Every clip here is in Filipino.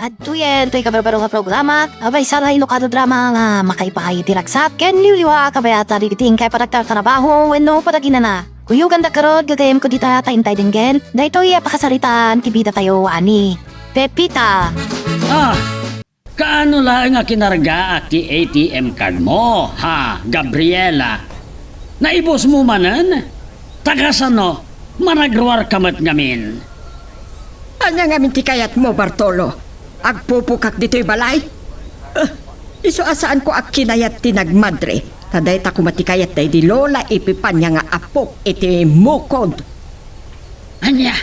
At tuyen, to'y kabarbaro nga programa, abay saray lokado drama nga makaipahay tiraksat, ken liwliwa kabayata rigiting kay paraktar trabaho, wenno padagina na. Kuyugan da karod, gagayam ko dita taintay dinggen, da ito'y pakasaritaan, kibida tayo ani. Pepita! Kaano lang nga kinarga at ti ATM card mo, ha, Gabriela? Naibos mo manan? Tagasano, managruar kamat ngamin. Anya nga minti kayat mo, Bartolo? Agpupukak dito'y balay? Iso asaan ko ak kinayat tinagmadre. Taday ta kumatikayat day di lola ipipan niya nga apok iti mukod. Anya?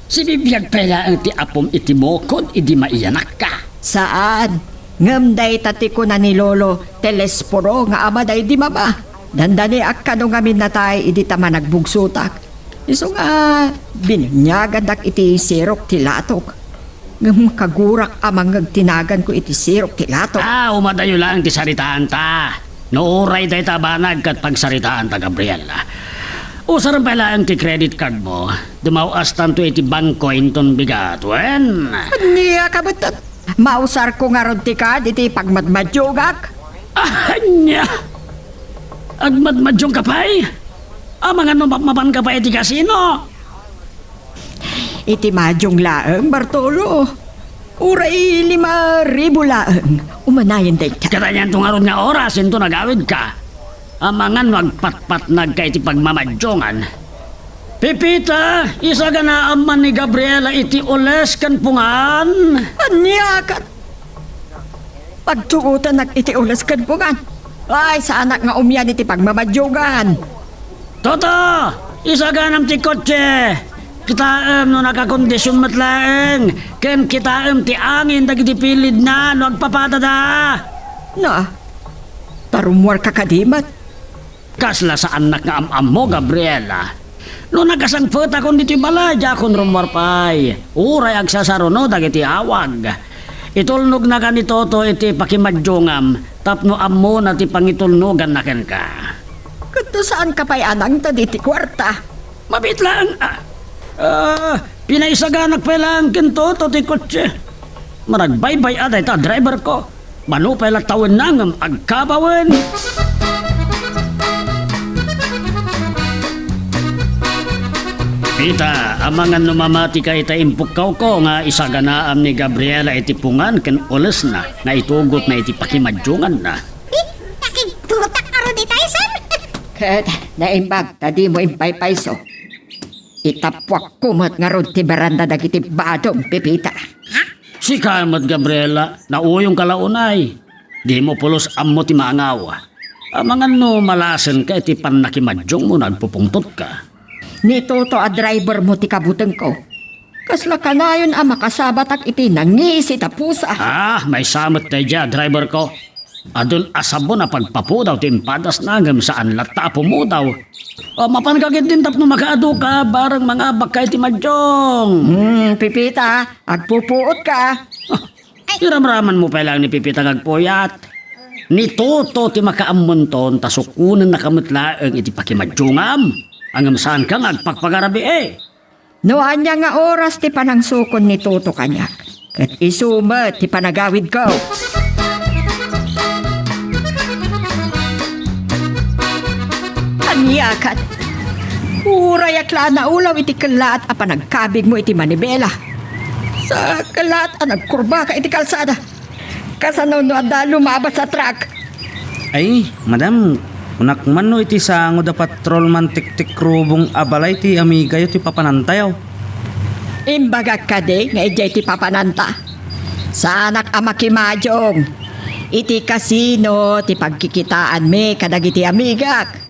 Si bibiyag pala ang ti apom iti mokod, idi maiyanak ka. Saan? Ngam day tati ko na ni lolo telesporo nga ama day di mama. Dandani ak kano ngamin na tayo idi tama nagbugsutak. Iso nga binunyagan dak iti sirok tilatok. Ngam kagurak amang tinagan ko iti sirok tilatok. Umadayo lang ti saritaan ta. Nooray day tabanag kat pagsaritaan ta, Gabriela. Usaran pala ang ti credit card mo. Dumawas tanto iti bangko inton bigat, wen? Niya kabatat. Mausar ko nga ron ti card iti pagmadmadyogak. Anya? Agmadmadyong kapay? Mga mapan ka pa iti kasino? Iti madyong laeng, Bartolo. Uray 5,000 laeng. Umanayan day ta. Katanyan itong aron nga oras, ito nagawid ka. Amangan magpatpat nagka iti pagmamadyongan. Pipita, isa ka na aman ni Gabriela iti ules kan pungan. Anyakat. Pagtuutan nag iti ulas kadpungan. Ay, sa anak nga umyan iti pagmamadyogan. Toto, isa ka nam ti kotse. Kitaam no nakakondisyon matlaeng. Ken kitaam ti angin dagiti pilid na no agpapatada. Na, tarumwar ka kadimat. Kasla sa anak nga am mo, Gabriela. No nagasangpot akong dito baladya akong rumwar pay. Uray agsasaro no dagiti awag. Itulnog na ka ni Toto iti pakimadyongam. Tapno ammo na ti pangitulnogan na ken ka. Kato saan ka pa'y anang ta diti kwarta? Mabit lang. Pinaisaganak pa lang ken Toto ti kotse. Maragbaybay aday ta driver ko. Mano pa lang tawin nangam agkabawen. Pita, amangan numamati ka ita impukaw ko nga isaganaam ni Gabriela iti pungan ken ules na itugot na iti pakimadyungan na. Nakitutak ka ron di tayo, Sam. Kat, naimbag, tadi mo impay-payso. Itapwak kumot nga ron ti baranda dagiti badong, Pipita. Si kamat Gabriela, nauyong kalaunay. Di mo pulos ammo ti maangaw. Amangan no malasen ka iti panakimadyong mo nagpupungtot ka. Ni Toto a driver mo ti kabuteng ko. Kasla ka na yun makasabatak iti nangisi ta pusa. May samot tayo dya, driver ko. Adun asabo na pagpapudaw ti impadas nagam saan lata po mo daw. Mapankagit din tapno makaado ka, barang mga bakay ti madyong. Pipita, agpupuot ka. Iramraman mo pa lang ni Pipita agpuyat. Ni Toto ti makaamunton tasukunan na kamutlaeng iti pakimadyongam. Ang saan kang agpagpagarabi Noan niya nga oras ti panangsukon ni Toto kanyak. Kat isumat ti panagawid ko. Anyakat. Uray akla na ulaw iti kalat a panagkabig mo iti manibela. Sa kalat a nagkurba ka iti kalsada. Kasano no ada lumabas sa truck. Ay, madam, unak man no iti sango da patrolman tik-tik rubong abalay ti amigayo ti papanantayaw. Imbaga ka de nga ijay ti papananta. Sa anak amakimadyong. Iti kasino ti pagkikitaan me kadagiti amigak.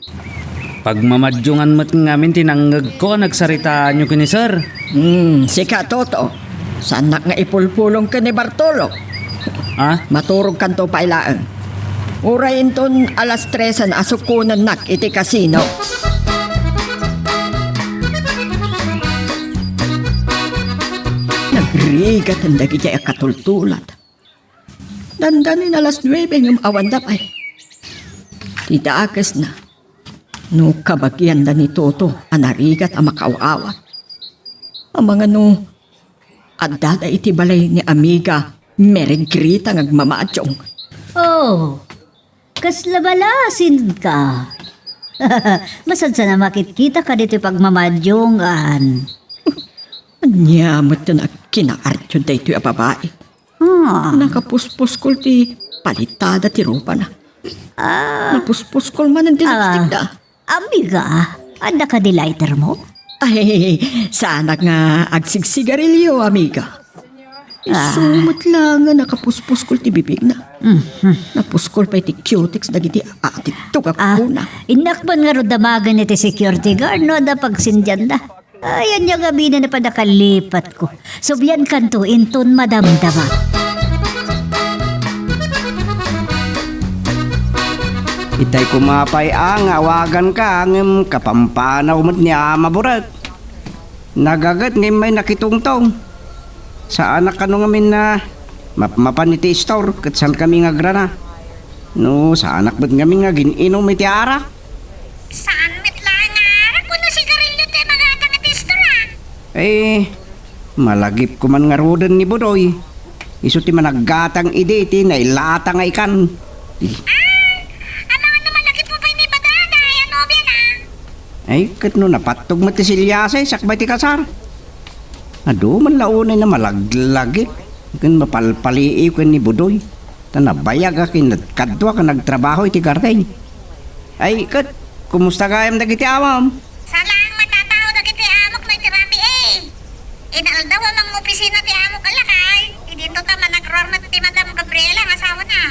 Pagmamadyungan mo't ngamin tinanggag ko nagsaritaan nyo kini sir. Sika Toto. Sa anak nga ipulpulong ka ni Bartolo. Maturog kanto pailaan. Urayin ton 3:00 asukunan nak iti kasino. Nagrigat ang dagi jay katultulat. Dandanin 9:00 ng awan dapay. Titaakas na. No kabagyan na ni Toto anarigat ang makawawat. Ang mga no At dada iti balay ni amiga, meregrita ngagmamadyong. Oh, kasla balasin ka. Masad sana makikita ka dito pagmamadyongan. Anyamot na kinaartyo da ito yung babae. Nakapuspos ko ti palitada ti rupa na. Napuspos ko man ang dinapstig da. Amiga, anda ka di lighter mo? Ay, sana nga agsigsigarilyo, amiga. Sumot lang nga nakapuspos ko ti bibig na. Napuskol pa iti cutics na giti atit tugak ko na. Inakban nga ro damagan iti security guard no da pagsindyan da. Ayan yung gabi na napadakalipat ko. Subyan kanto inton madamdama. Itay kumapay ang awagan ka ang kapampanaw mo't niya maburat. Nagagat ngayon may nakitungtong. Sa anak kano ngamin na mapaniti store kat saan kami nga grana. No, sa anak ba't kami nga gininom iti arak. Saan mit lang nga? Kuno sigarilyo tayo mga atang atistor ha? Eh, malagip ko man nga rodan ni Budoy. Iso ti managgatang ide ti na ilata nga ikan. Ang mga numalagip mo pa ni Badada, yan nobya na. Ay, kat no napatog mo ti silyase, sakbay ti kasar. Ado, man launay na malaglagip. Kan mapalpaliiw kan ni Budoy. Tanabayag akin kadwa ka nagtrabaho iti garteng. Ay, kat, kumusta kayam dagiti awam? Salang matatao na kiti amok na tirami eh. Inaldaw ang opisina ti amok kalakay. Dito ta managrormat ti Madam Gabriela ang asawa na.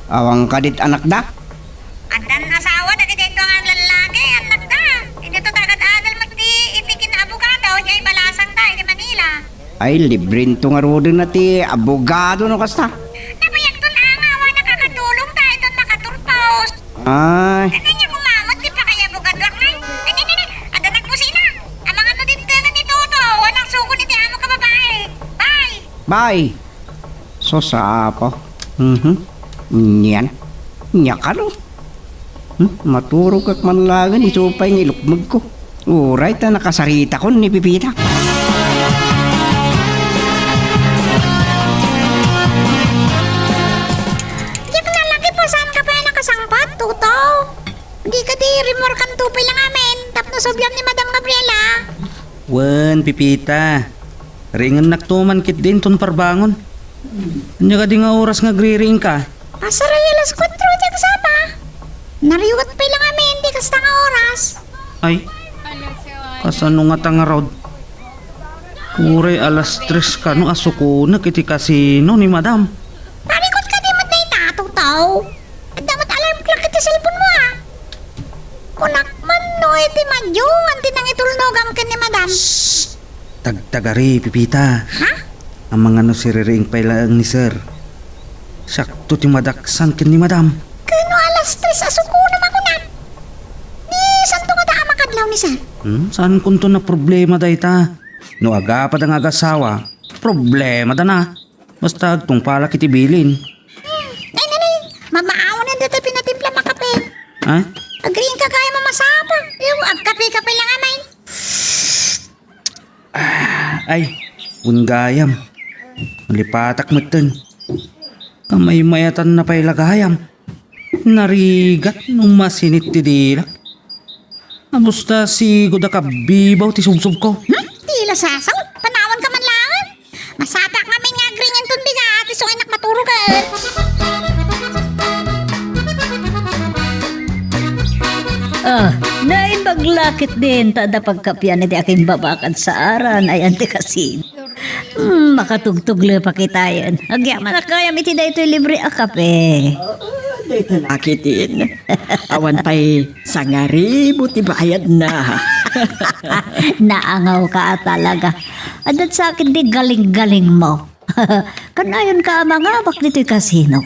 Awang kadit anak da? Andan asawa na kiti ito ang lalaki, anak da. Dito tagad-adal mo ti itikin na abogado, niya balasang tayo di Manila. Ay, librin to nga rodan na ti abogado no kasta. Nabayag doon ang awa nakakatulong tayo doon nakaturpaos. Ay, Ano niya kumamot, di pa kaya abogado ak na? Nini, ada nagpusina. Ang mga no din na ni Toto, walang suko ni ti amo ka babae. Bye! bye. So sa apo. Nyan. Nya ka no. Maturo kak manlagan isupay ng ilukmag ko. Uray ta nakasarita ko ni Pipita. Yak na lagi po saan ka pa nakasangpat, Toto? Di ka di remorkan tupay lang amin. Tapno sobyam ni Madam Gabriela. Wen, Pipita. Ringan naktuman kit din ton parbangon. Anya ka di nga oras nga griring ka. Pasaray alas 4 dyan kasama. Nariwat pa lang amin, di kasta nga oras. Ay, kasano nga tanga rod? Uray alas 3 ka no asuko na kiti kasino ni madam. Parikot ka di mat na itataw. At dapat alarm clock iti cellphone mo ah. Kunak man no iti madyong anti nang itulnogang ka ni Madam. Tagtagari, Pipita. Ha? Ang mga no siriring pa lang ni sir. Sakto ti madaksan kin ni madam. Kano alas 3 asuko naman ko na. Ni santo nga da makadlaw ni sir. Saan kunto na problema day ta? No agapad ang agasawa, problema da na. Basta agtong pala kiti bilin. Ay nanay, mamaawan na dito pinatimpla makape. Ha? Agriin ka kaya mamasapa. Yung agkape-kape lang amay. Ay, unggayam. Malipatak matan. Kamay mayatan na pa'y lagayam. Narigat nung masinit ti dila. Amusta si Goda ka bibaw ti subsub ko? Tila sasaw, panawan ka man lang. Masapak namin nga agriin ton bigat. Isong anak maturo ka. Naibaglakit din tada pagkapyan iti aking babakan sa aran ay anti kasin. Makatugtuglo pa kitayan. Agyaman na kaya iti da ito libre a kape. Akitin. Awan pa'y sangari, buti bayad na. Naangaw ka talaga. Adat sa akin di galing-galing mo. Kanayon ka mga bak dito'y kasino.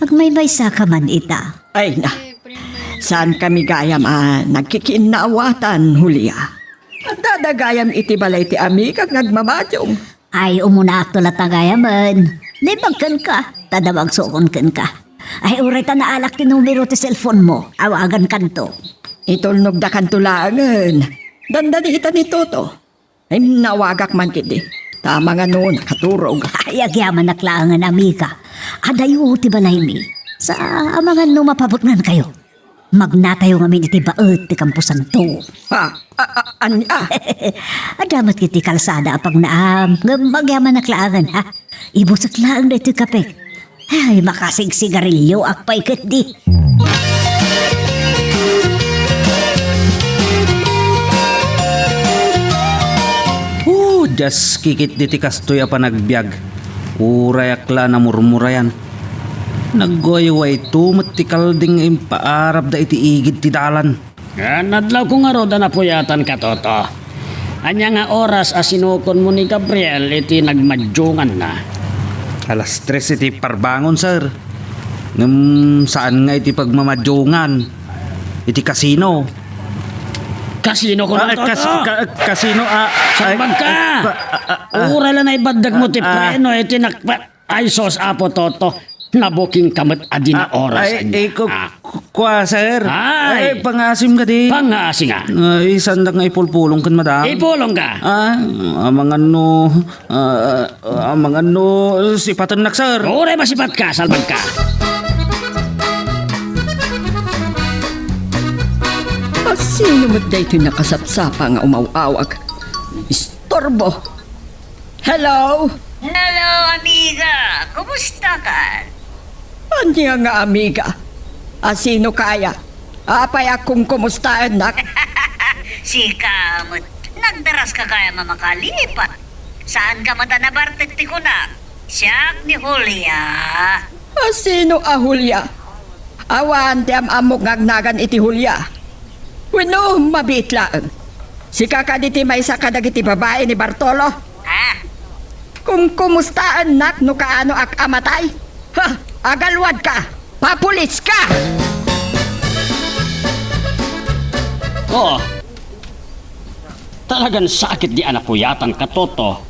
Magmaybay sa ka man ita. Ay na. Saan kami gayam nagkikinaawatan, Julia? At dadagayam iti balay ti ami kag nagmamadyong. Ay umuna akto latagayaman. Libagkan ka. Tadabag suon ka. Ay uray ta naalak ti numero ti cellphone mo. Awagan kanto. Itulnog da kantulangan. Dandani ita ni Toto. Ay nawagak man kiti. Tama nga no, nakaturog. Ay, agyaman na klangan, amiga. Adayo ti balay mi. Sa amangan no mapabutngan kayo. Magnatayo nga min iti baet ti kampusan to. Ha? Anya? Adamat kiti kalsada apag naam. Magyaman na klangan, ha? Ibusat lang na iti kape. Ay, makasig sigarilyo akpay ket di. Just kikit diti kastoy pa nagbiag. Uray akla na murmurayan. Naggoyway tumot ti kalding impaarap da iti igid ti dalan. Nadlaw ko nga roda na puyatan ka, Toto. Anya nga oras asinukon mo ni Gabriel iti nagmadyungan na. Alas 3 iti parbangon, sir. Saan nga iti pagmamadyungan? Iti kasino. Kasino ko na, Toto? Kasino, Sabag ka! Ura lang na ibadag mo ti preno iti ay sos apo, Toto. Nabuking kamat adi na oras. Kwa, sir. Ay. Pangasim ka di. Pangasi nga. Isandak nga ipulpulong kan, madam. Ipulong ka. Amang ano, sipatan nak, sir. Ura masipat ka, salbag ka. Sino mo't da ito'y nakasapsapa nga umawawag? Istorbo. Hello? Hello, amiga. Kumusta ka? Anya nga amiga? Sino kaya? Apay akong kumusta, anak? Si Kamot. Nagdaras ka kaya mamakalipat. Saan ka mata nabartek ti kunak? Siyak ni Julia. Sino Julia? Awan ti amok ngagnagan iti Julia. Wino, mabitlaan. Si kakaditi may isa kadagiti babae ni Bartolo. Ha? Kung kumusta anak no kaano ak amatay? Ha, agalwad ka. Papulis ka. Oh. Talagang sakit di anak puyatan ka, Toto.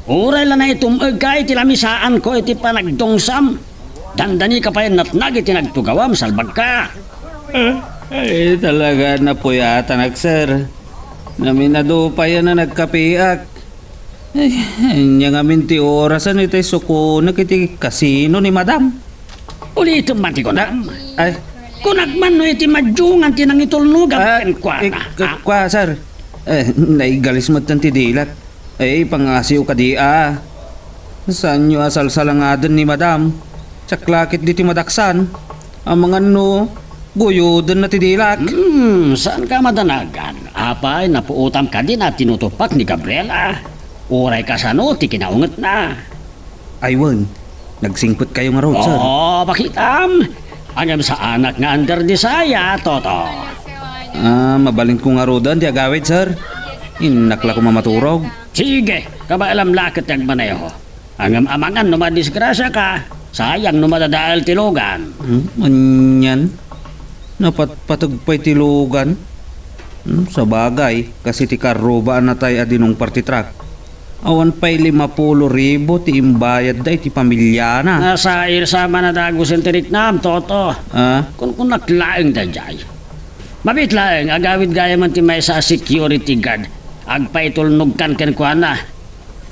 Uray lang na itumag ka iti lamisaan ko iti panagdongsam. Dandani ka pa yung natnag iti nagtugawam, salbag ka. Ay, talaga na po yata, sir. Naminado pa yan na nagkapiak. Ay, niya nga minti orasan ito'y suko na kiti kasino ni madam. Ulitin man ti kunak. Ay, Kunagman no iti madyungan ti nang itulnugan. kwa, sir. Naigalis mo tanti dilat. Ay, pangasiw ka di Saan nyo asalsalangadan ni madam? Saklakit di ti madaksan. Ang mga guyudan na ti dilak. Saan ka madanagan? Apay, napuutam ka din at tinutupak ni Gabriela. Uray ka sa ti kinaungat na. Aywan, nagsingpot kayo nga ron, sir. Oo, pakitam. Angam sa anak nga under di saya, Toto. Mabalin ko nga rodan, di agawid, sir. Inakla ko mamaturog. Sige, kabailam lakit yung maneho. Angam amangan numadisgrasya ka. Sayang numadadaal tilugan. Anyan? Napatpatagpay tilugan? Sa bagay, kasi ti karubaan na tayo adinong party truck. Awan pa'y 50,000 ti imbayad da iti pamilya na. Nasa irsama na dagusin tirik nam, Toto. Kung naklaing da jay. Mabit laeng, agawid gaya man ti may sa security guard. Agpaitulnog kan kwa na.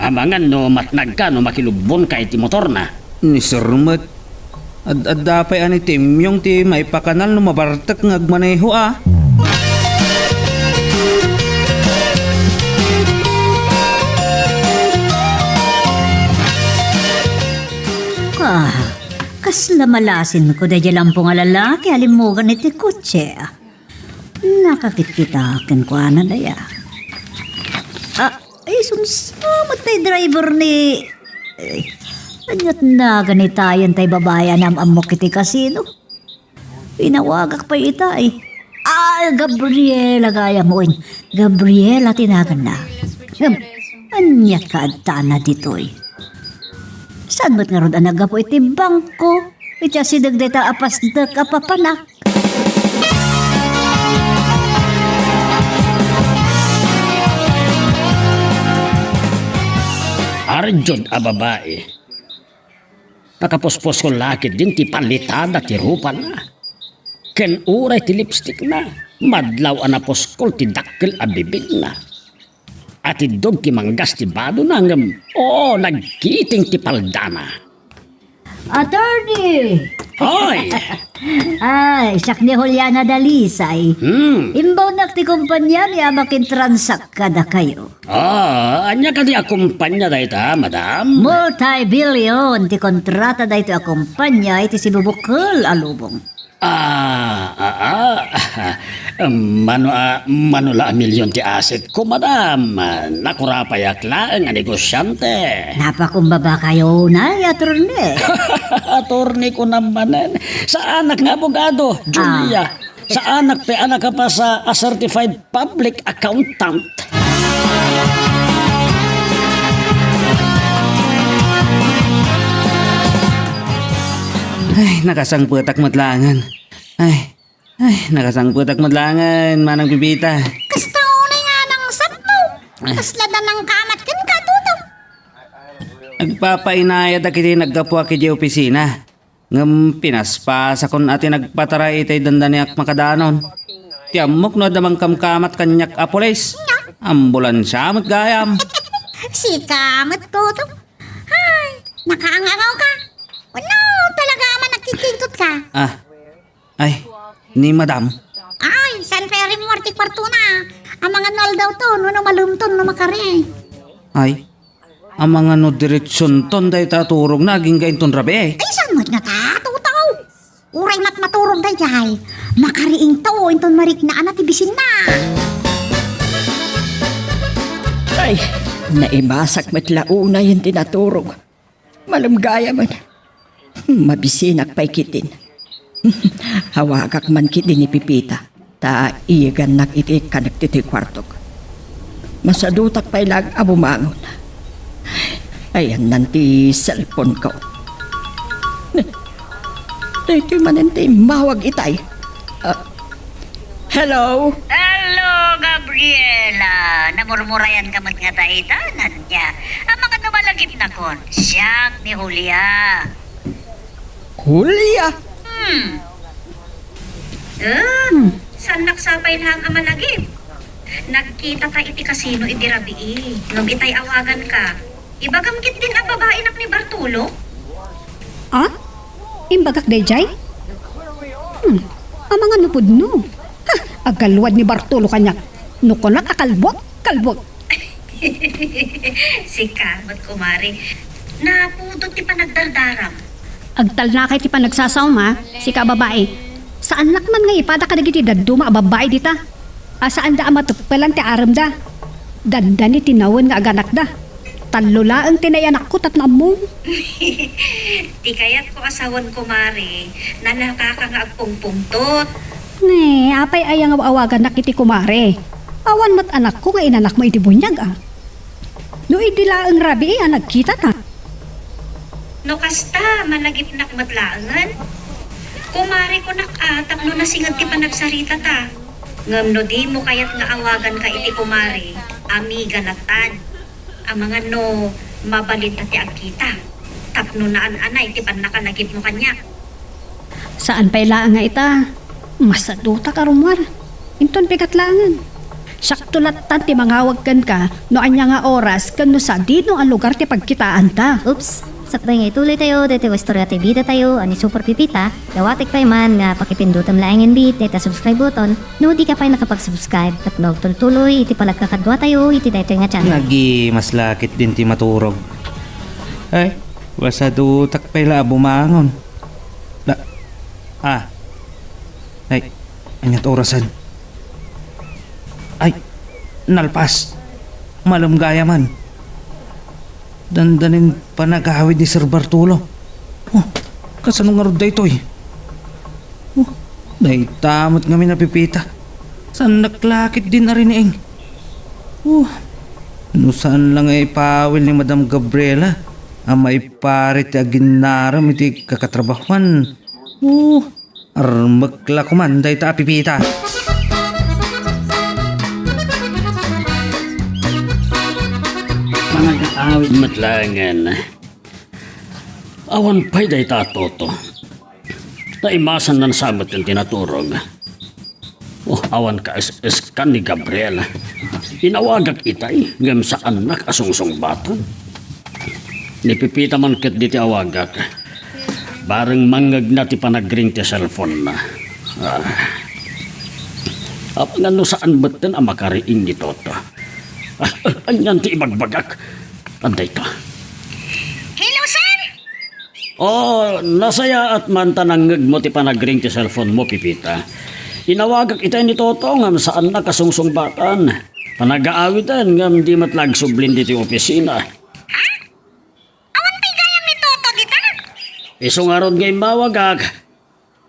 Amangan no matnag ka no makilubon ka iti motor na. Ni Sir Mat. Dapay ani timyong ti may pakanal no mabartak ng agmaneho Kas lamalasin ko dahil lampong lalaki alimugan iti kutse. Nakakit-kitakin ko na daya. Ay sunsamat tayo driver ni... Anyat na ganitayan tayo babayan ang amok iti kasino. Pinawagak pa itay. Gabriela gaya mo. Gabriela tinagan na. Anyat ka na dito'y. Saan mo't nga ron anaga po iti bangko? Itya si dagdeta apas dak apapanak. Arjod a babae. Nakapospos ko lakit din ti palitada ti rupa na. Ken uray ti lipstick na. Madlaw anapos ko ti dakkel a bibig na. At idog ki manggas ti bado na ngam. Oo, nagkiting ti paldana. Attorney! Hoy! Ay, siyak ni Juliana Dalisay. Imbaw na ti kumpanya niya makintransak ka na kayo. Anya ka di akumpanya da ita, madam? Multi-billion ti kontrata da ito akumpanya iti si Bubukol alubong. Mano la milyon ti asset ko, madam. Nakurapayak lang ang negosyante. Napakumbaba kayo na, attorney. Attorney ko naman. Sa anak nga abogado, Julia. Sa anak pe anak ka pa sa a certified public accountant. Ay, nakasangputak matlangan. Ay, nakasangputak matlangan, manang pipita. Kasta unay nga ng sat mo. Kaslada ng kamat kan ka, tutong. Nagpapainayad na kiti nagkapwa kiti opisina. Ngam pinaspasa kon ati nagpataray itay dandaniak makadanon. Tiamok no damang kamkamat kanyak apulis. Ambulansya mo't gayam. Si kamat, tutong. Ay, nakaangangaw ka. Ano, talaga man nagkikintot ka. Ay, ni madam. Ay, San Ferry Morty kwarto na. Ang mga nol daw to, no malumton, no makari. Ay, ang mga no diretsyon ton day taturog na aging gayon ton rabi. Ay, saan mo't nga ta, tutaw? Uray mat maturog day jay. Makariing to, inton marik na anak ibisin na. Ay, naimasak matlauna yung tinaturog. Malumgaya man. Mabisinak pa'y kitin. Hawagak man kitin ni Pipita. Ta iyagan nak iti kanak titi kwartok. Masadutak pa'y lag abumangon. Ayan nanti cellphone ko. Ito man nanti mawag itay. Hello? Hello, Gabriela. Namurmurayan ka nga taitanan niya. Ang mga numalagip na kon, siyak ni Julia. Julia? Saan nagsapay lang ang malagip? Nagkita ta iti kasino iti rabii. Nung itay awagan ka. Ibagamkit din ang babae nak ni Bartolo? Imbagak dayjay? Ang mga nupod no. Agalwad ni Bartolo kanyak. Nukonak kalbot. Si Kamot kumari. Napudot ti panagdardaram. Agtal na kay ti pa nagsasawma, si kababae. Saan lakman nga ipada ka dagiti daduma a babae dita? Saan da amatuppelan ti aram da? Danda ni tinawan nga aganak da. Talula ang tinayanak ko tatna mo. Di kayat ko asawan kumari na nakakanga agpungpungtot. Ne, apay ayang awagan na kiti kumare. Awan mat anak ko nga inanak mo iti bunyag No idila ang rabi nagkita ta. No kasta, malagip nak matlaangan. Kumari ko nakatap no nasingag ti panagsarita ta. Ngam no di mo kayat nga awagan ka iti kumari, amiga na tan. Ang mga no, mabalin ta ti agkita. Tapno na anay ti panakalagip mo kanya. Saan pa'y laan nga ita? Masaduta ka rumar. Inton pikatlangan. Sakto latan ti mangawag kan ka, no anya nga oras, kan no sa dino ang lugar ti pagkitaan ta. Oops! Sakbay nga ituloy tayo, dito istorya ti bida tayo, ani Super Pipita. Dawatik pa man nga pakipindutam laing bit, dito subscribe button. No di ka pa nakapag-subscribe, tapno tuloy, iti palagkakadwa tayo, iti dito nga channel. Nagi mas lakit din ti maturog. Ay, wasadutak pala bumangon. Ay, anyat orasan. Ay, nalpas. Malumgaya man. Dandanin pa nagahawid ni Sir Bartolo. Kasanong nga rod da ito eh. Dahi tamot nga minapipita. Saan naklakit din na rin eh. No saan lang ay pawil ni Madam Gabriela. May parit aginaram iti kakatrabahuan. Armagla ko man dahi ta pipita. Awit matlangan. Awan pa'y day tatoto. Naimasan ng sabat yung tinaturog. Awan ka is kan ni Gabriela. Inawagak itay, ngam sa anak asungsong batan. Nipipita man ket di ti awagak. Bareng mangag na ti panagring ti cellphone na. Nga no saan batan ang makariing ni Toto. Anyan ti ibagbagak. Anday ka. Hello, sir? Oh, nasaya at mantanangag mo ti panagring ti cellphone mo, Pipita. Inawagak itay ni Toto ngam saan na kasungsong batan. Panag-aawitan ngam di matlag sublin di ti opisina. Awan pa'y gayam ni Toto dita? Iso nga ron ngay mawagak.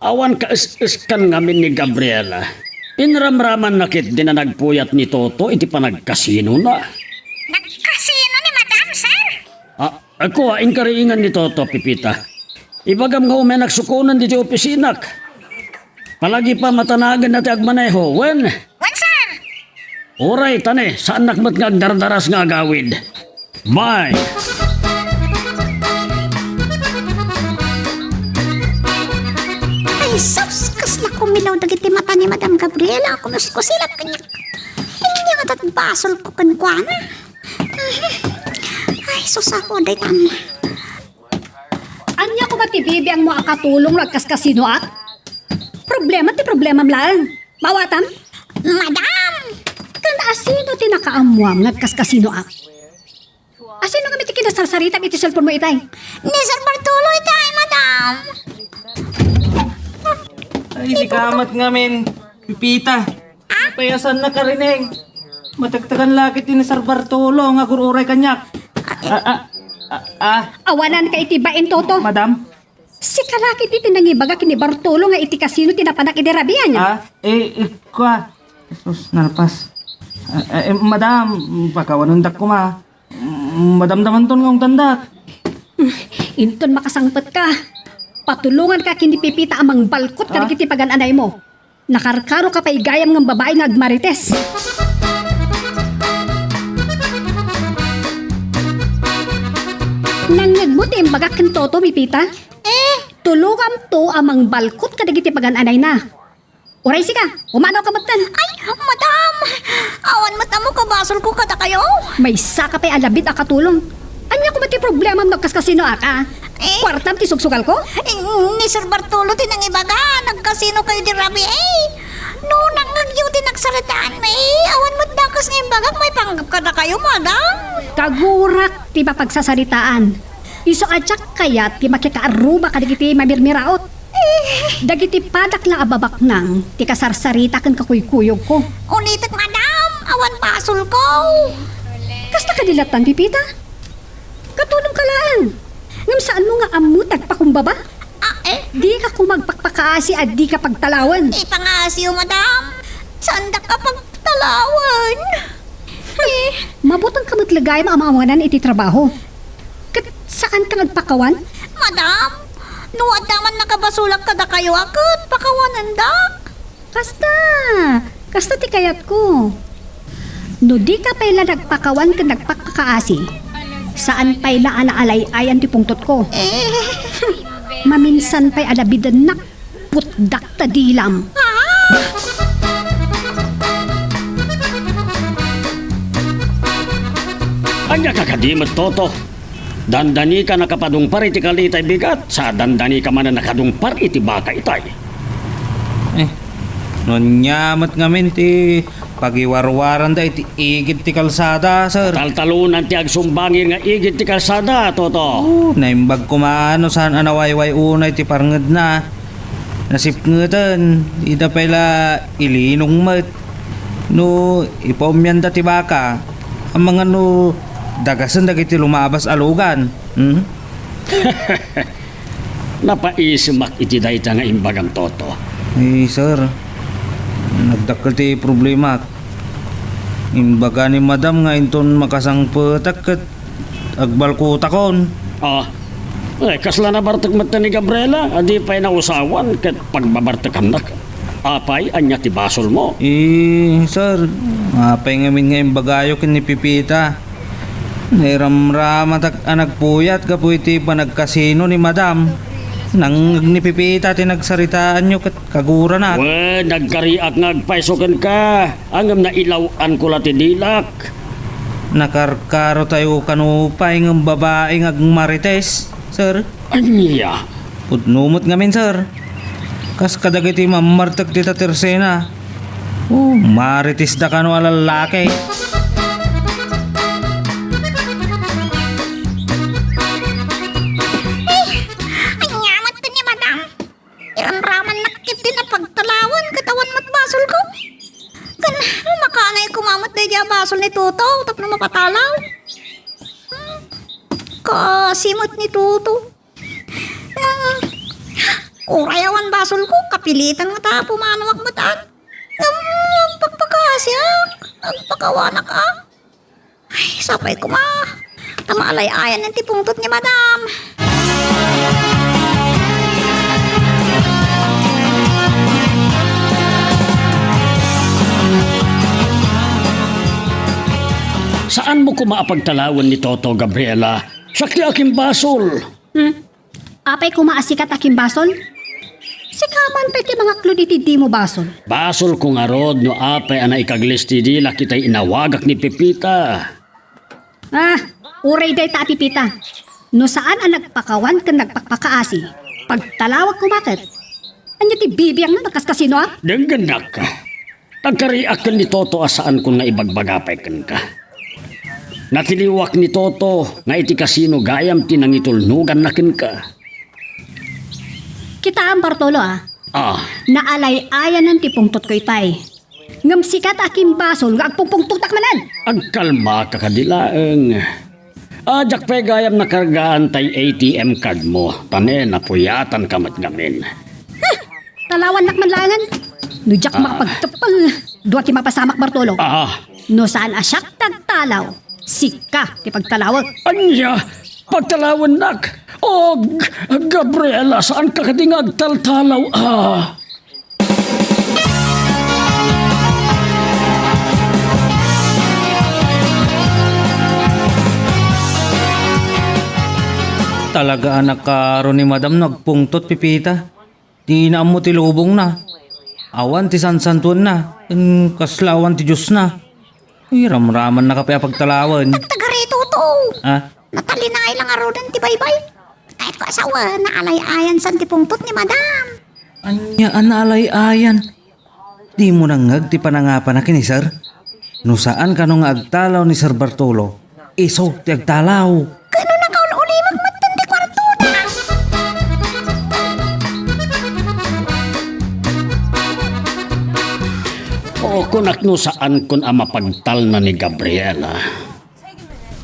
Awan ka is-iskan ngamin ni Gabriela. Inramraman na kit din na nagpuyat ni Toto iti panagkasino na. Nagkasino ni Madam, sir? Ako inkariingan ni Toto, Pipita. Ibagam nga umay nagsukunan di ti opisinak. Palagi pa matanagan na ti agmaneho. When, sir? oray, tane, saan nakmat nga agdardaras nga agawid? Bye! Ay, sus! Kasla kumilaw dagiti mata ni Madam Gabriela. Kunus ko silap kanyak. Hindi nga tat basol ko kankwana. Ay, sus ako, day tam. Anya ko ba ti bibi ang mo akatulong nagkaskasino at? Problema ti problema lang. Mawatam? Madam! Kan asino ti nakaamuam nagkaskasino at? Asino kami ti kinasarsaritang iti cellphone mo itay? Ni Sir Bartolo itay, Madam. Ay, si kamat ngamin. Pipita. Payasan na karining. Matagtagan lagi ni Sir Bartolo nga gururay kanyak. Awanan ka itibain, Toto. Madam? Si kalaki ti tinangibaga kini Bartolo nga iti kasino tinapanak idirabian niya. Kwa. Jesus, nalpas. Madam, pagkawanundak ko ma. Madam naman ton ngong tandak. Inton makasangpet ka. Patulungan ka kini Pipita amang balkot ka kiti pagananay mo. Nakarkaro ka pa igayam ng babae nga agmarites. Nangag mo ti imbaga ken Toto, Pipita? Tulungan to amang balkot ka kiti pagananay na. Uray sika, umano ka matan. Ay, Madam! Awan mata mo kabasol ko kada kayo. May saka pa'y alabit akatulong. Anya ko ba ti problema ng kasino aka? Kwartam ti sugsugal ko? Ni Sir Bartolo tinangibaga. Nagkasino kayo di Rabi No, nangagyaw din nagsalitaan awan mo dakas ngayon bagak may panggap kada kayo, Madam. Kagurak ti papagsasaritaan. Iso adyak kayat ti makikaaruba kadagiti mamirmiraot. Dagiti padak lang ababak nang ti kasarsarita kan kakuykuyog ko. Unitit, Madam. Awan pasol ko. Kasta kadilatan, Pipita? Katulong ka lang. Ngam saan mo nga amut nagpakumbaba? Di ka kumagpakpakaasi at di ka pagtalawan. Pangasiyo, Madam. Saan da ka pagtalawan? Mabutang kamatlagay maamawanan iti trabaho. Kat saan ka nagpakawan? Madam, nuwad naman nakabasulag kada kayo akot. Pakawanan da. Kasta ti kayat ko. No di ka pala nagpakawan ka nagpakakaasi. Saan pa'y naalay ay ang tipungtot ko. Maminsan pa'y alabidan nak putdak ta dilam. Anya kakadimot, Toto. Dandani ka nakapadungpar iti kalitay bigat. Sa dandani ka man na nakadungpar iti baka itay. Nonyamat ngamin ti pagiwarwaran da iti igit ti kalsada, sir. Taltalunan ti agsumbangin nga igit ti kalsada, Toto. Naimbag kumaano saan anawayway unay ti parnged na. Nasipngetan, ida pala ilinong mat. No, ipomyan da ti baka. Ang mga no, dagasan dagiti lumabas alugan. Napaisimak iti dayta nga imbagam, Toto. Sir, nagdakkel ti problema. Imbaga ni madam nga inton makasangpetak ket agbalkutakon. Kasla na bartek mata ni Gabriela, adi pa'y nausawan ket pagbabartekan nak. Apay, anya ti basol mo. Sir, mapay ngamin nga imbagayo kin ni Pipita. Nairamramatak anak puyat kapuy ti panagkasino ni madam. Nang nipipita tinagsaritaan nyo kat kagura na. We, nagkariak ngagpaisokan ka. Angam na ilawan ko lati dilak. Nakarkaro tayo kanupay ng babae ng marites, sir. Anya? Pudnumot ngamin, sir. Kas kadagiti mamartag tita tersena. Oh, marites da kano alalaki. Ay, nyamat ka ni madam. Iramraman nakit din na pagtalawan, katawan mat basol ko. Kan, makanay kumamot na dyan basol ni Tuto, tap na mapatalaw. Kasimot ni Tuto. Urayawan basol ko, kapilitan nga ta, pumanawag mo taan. Pagpakasyak, agpakawanak ah. Ay, sapay ko ma. Tamalay-ayan ng tipungtot ni madam. Saan mo ko maapagtalawan ni Toto, Gabriela? Sakti aking basol. Apay kumaasikat aking basol? Sikaman pwede mga kluditi di mo basol. Basol ko nga rod no apay ana ikaglisti dila kita'y inawagak ni Pepita. Uray day ta pipita. No saan ang nagpakawan ka nagpakpakaasi? Pagtalawag kumakit. Anya ti bibiyang na nakaskasino ah? Dengganak ka. Nagkariak ka ni Toto asaan ko nga ibagbagapay kan ka. Natiliwak ni Toto nga iti kasino gayam tinangitulnugan nakin ka. Kita ang Bartolo ah. Naalay-ayan ng tipungtot ko itay. Ngam sikat aking basol nga agpungpungtutak manan. Agkalma ka kadilaeng. Ajak pa gayam nakargaan tay ATM card mo. Tane napuyatan kamat ngamin. Talawan nakmanlangan. Nujak makapagtapal. Duwa ti mapasamak Bartolo. No saan asyak tagtalaw. Sika ti pagtalawag. Anya, pagtalawan nak. Gabriela, saan ka katingag taltalaw? Talaga anak karo ni madam nagpungtot pipita. Di na mo tilubong na. Awan ti sansantuan na. Kaslawan ti Diyos na. Uy, ramraman na kapaya pagtalawan. Tagari Tuto. Natalinay lang arodan ti baybay. Kahit ko asawa, naalay-ayan sa tipungtot ni madam. Anya analay-ayan. Di mo nangag ti panangapan na kini, sir. No saan ka nung agtalaw ni Sir Bartolo? Iso ti agtalaw. Kano na kaul-uli magmatan ti kwarto na. Kunak no saan kun ama pagtal na ni Gabriela.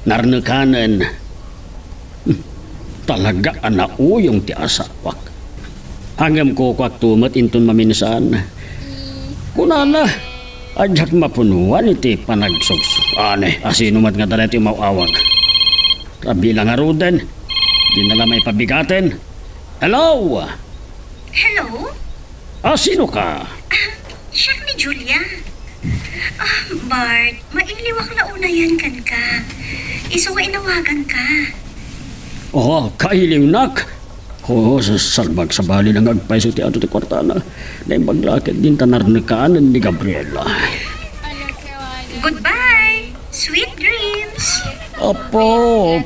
Narnakanan. Talaga anauyong ti asawak. Hanggang ko kwak tumat inton maminsan. Kunana, ajak mapunuan iti panagsuks. Asinumat nga talit yung mauawag. Kabilang arudan, di nala may pabigaten. Hello? Hello? Sino ka? Siya ni Julia. Bart, mailiwak na unayan kan ka. Isuwa inawagan ka. Kailiw nak. Sa salbag sa bali ng agpaiso ti ato ti kwartana. Na ibaglakit din tanarnikanan ni Gabriela. Goodbye! Sweet dreams! Apo,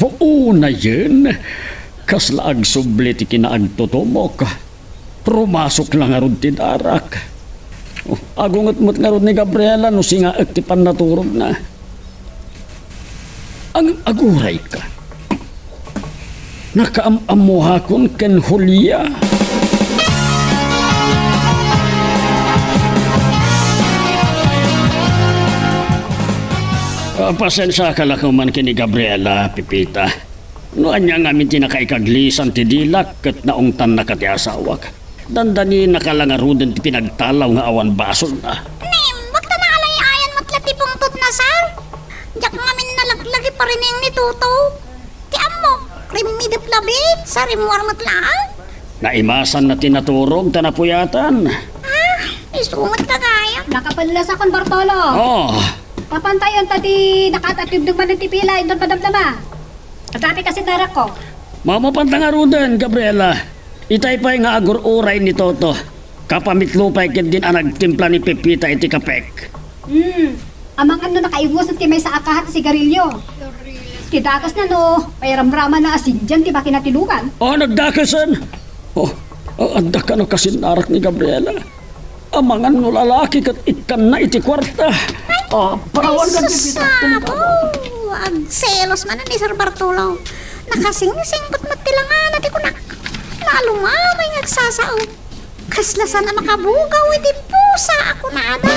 puuna yun. Kaslaag subli ti kinaagtutumok. Pumasok lang arod ti darak. Agungot mo't nga rod ni Gabriela no singaak ti pannaturog na. Ang aguray ka. Nakaamamuhakon ken Julia. Pasensya ka lang man kini Gabriela, Pipita. Noan niya ngamin tinakaikaglisan ti dilak ket naungtan na kati asawak. Dandani nakalangarudan ti pinagtalaw nga awan basol na. Wag ta naalay-ayan matlati pungtot na, sir. Diyak ngamin nalaglagi pa rin ni Tuto. Ti amo, krimidip labit, sa rimwar matlaan. Naimasan na tinaturog tanapuyatan. Isungat ka gaya. Nakapanlas akong Bartolo. Papantayan tadi nakatatib ng manitipila indon padamdama. At dati kasi darak ko. Mamapantang arudan, Gabriela. Itay pa'y nga agur-uray ni Toto. Kapamitlupay kin din ang nagtimpla ni Pepita iti kapek. Amang ano nakaiwas at timay sa akahat si Garillo. Tidakas na no, pairamrama na asin dyan, di ba kinatilukan? Oh, nagdakasan! Oh, anda ka no kasinarak ni Gabriela. Amangan no lalaki kat ikan na iti kwarta. Oh, parawan ka Sabo! Ang selos man ni Sir Bartolo. Nakasing-singkot matilangan at ikunak. Lalo nga may nagsasao. Kaslasan na makabugaw, iti pusa ako na ada.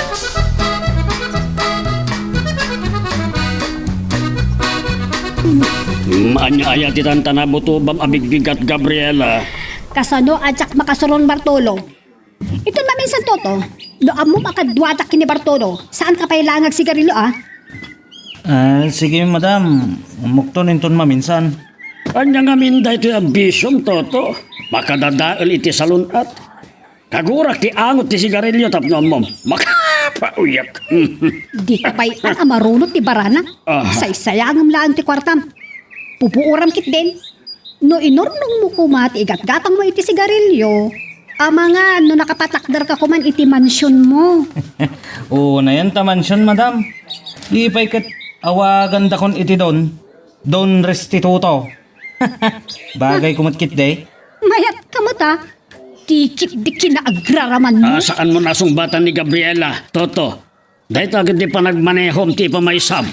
Anya-aya ti tantana butubam abigbigat Gabriela. Kasano atsak makasurong Bartolo. Ito na minsan Toto, doon mo makadwatak kini Bartolo. Saan ka pailangag si Garillo Sige madam, mukton inton maminsan. Anya nga minda ito yung ambisyong Toto. Makadadael iti salunat. Kagurak ti angot ti sigarilyo tapno mo. Makapauyak. Di ka pa'y ang marunot ti Barana. Saysayangam lang ti kwartam. Pupuuram kit din. No inornong mo kumati igat-gatang mo iti sigarilyo. Mga no nakapatakdar ka kuman iti mansyon mo. Oo na yan ta mansyon madam. Ipay kat awagan da kon iti don restituto. Bagay kumatkit day. Mayat kamata. Dikit di kinaagraraman mo. Saan mo nasumbatan ni Gabriela, Toto? Dahil agad di pa nagmanehom ti pa may sab.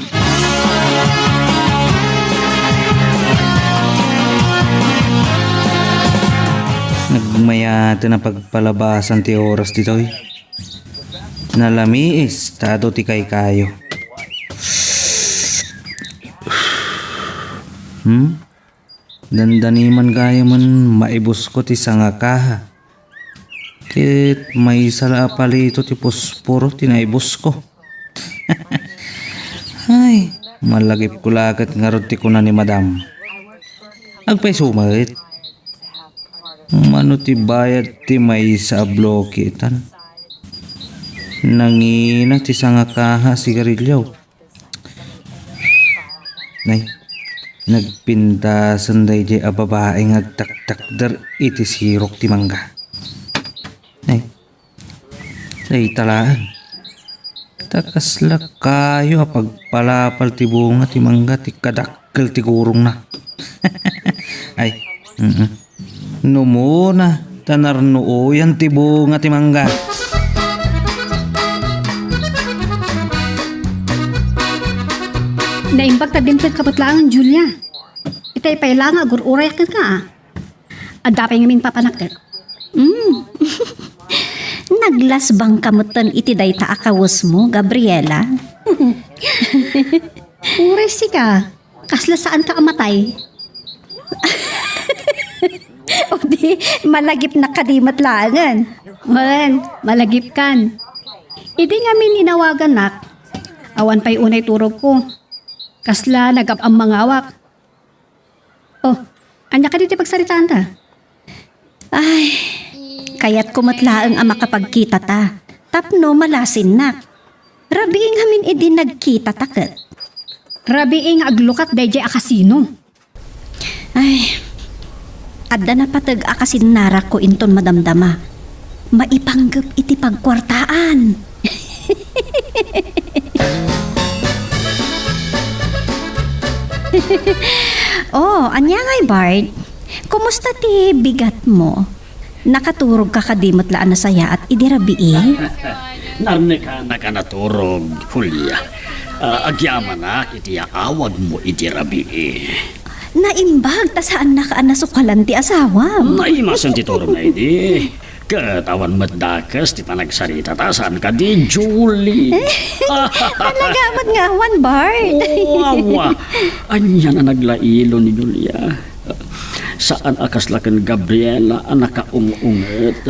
Nagmayate na pagpalabasan ti oras ditoy. Nalamiis, tado ti kay kayo. Dandaniman gaya man maibus ko ti sangakaha. Tit may sala palito ti posporo tinaibus ko. Ay, malagip ko lagat nga rod ti kuna ni madam. Agpay sumait. Mano ti bayad ti may sa blokitan. Nangina ti sangakaha sigarilyaw. Nay, nagpintasan day di a babaeng agtaktakdar iti sirok ti mangga. Ay, say talaan. Takasla kayo pagpalapal ti bunga ti mangga ti kadakkel ti kurong na. Ay, numuna tanarnuoyan ti bunga ti mangga. Naimbag ta dimplet kapatlangan, Julia. Itay pailanga, agur-uray ka. Adapay ngamin papanakit. Naglasbang kamutan iti dayta akawos mo, Gabriela. Uray si ka. Kasla saan ka amatay? O di, malagip na kadimat langan. Malagip kan. Idi ngamin inawagan nak. Awan pa'y unay turog ko. Kasla nagap ang mga awak. Oh, anya ka dito pagsaritaan ta? Ay, kaya't kumatlaang ang makapagkita ta. Tapno malasin na. Rabiing hamin idi nagkita taket. Rabiing aglukat dayjay akasino. Ay, adda na patag akasin narak ko inton madamdama. Maipanggap iti pagkwartaan. Oh, anya ngay Bart. Kumusta ti bigat mo? Nakaturog ka kadimot laan na saya at idirabi Narne ka na ka naturog, Julia. Agyaman na kiti awag mo itirabi Naimbag ta saan nakaan nasukalan ti asawam. Naimasan ti turog na idi. Katawan matdakas ti panagsarita ta saan ka di Julie. Nagamat nga wan Bart. Wawa. Anya na naglailo ni Julia. Saan akaslakan Gabriela ang nakaungunget?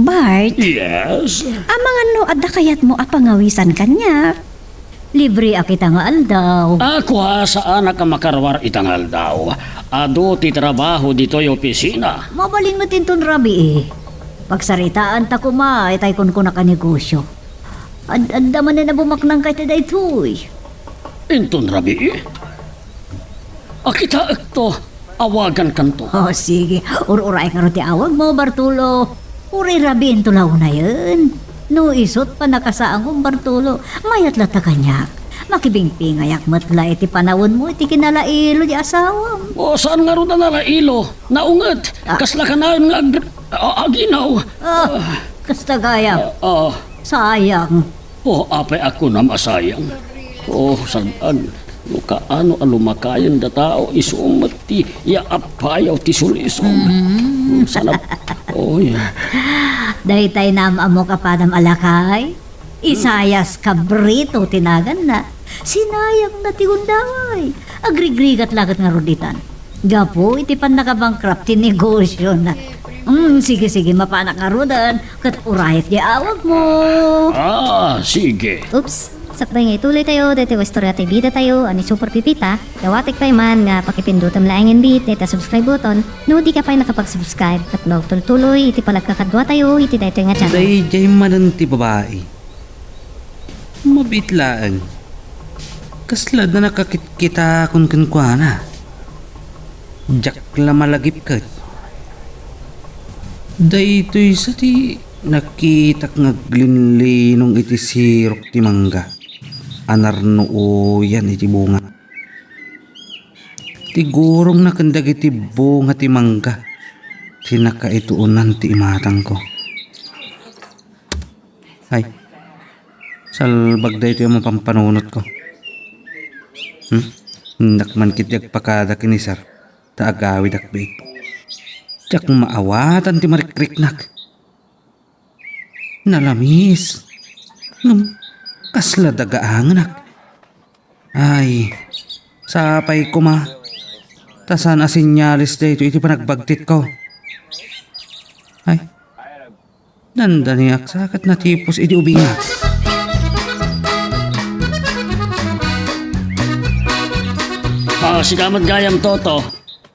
Bart, Yes. mga no adda kayat mo apangawisan kanya. Libre akita nga aldaw. Ako saan ka makarwar itangal daw. Ado ti trabaho dito yung opisina. Mabalin mo tinton rabi Pagsaritaan ta kuma, itay kun ko na kanegosyo. Adda man na bumaknang kay taday tuy. Inton rabi. Akita ito. awagan kanto. Oh, sige. Ururay ka rin ti awag mo, Bartolo. Uri rabin tulaw na yun. No isot pa nakasaang kong Bartolo. Mayat lata kanyak. Makibingpingayak matla iti panawon mo iti kinalailo di asawam. O saan nga ro na nalailo? Naungat. Kasla ka na nga aginaw. Kasta gaya. Ah, Sayang. apay ako na masayang. Saan? Kaano alumakayan da tao isumat ti yaapayaw ti sulisong. Sanap. Dahitay namamo ka pa ng alakay. Isayas kabrito tinagan na. Sinayang na tigundaway. Agrigrigat lagat nga ruditan. Gapo, iti pan nakabangkrap ti negosyo na. Sige, mapanak nga rudan. Kat urayat di awag mo. Sige. Oops! Sakbay nga ituloy tayo, dito Istorya TV da tayo, ani Super Pipita. Dawatik pa man nga pakipindutam laing bit, dito subscribe button. No, di ka pa nakapag-subscribe. At no, tuloy, iti palagkakadwa tayo, iti dito nga channel. Day jay manan ti babae. Mabitlaan. Kaslad na nakakita kun kuana. Jak la malagip kat. Day to'y sa ti nakitak nga glinlinong iti sirok ti mangga. Anarno o yan iti bunga. Tigurong nakandag iti bunga ti mangga. Tinakaituunan ti imatang ko. Ay, salbag da ito yung mapampanunot ko. Hindak man kityag pakada kinisar. Taagawid akbait. Tiyak maawatan ti marikriknak. Nalamis. Kasla dagaanganak. Ay, sapay ko ma. Tasan asinyalis dito iti panagbagtit ko. Ay, dandaniak sakat na tipos iti ubingak. Sikamat gayam toto.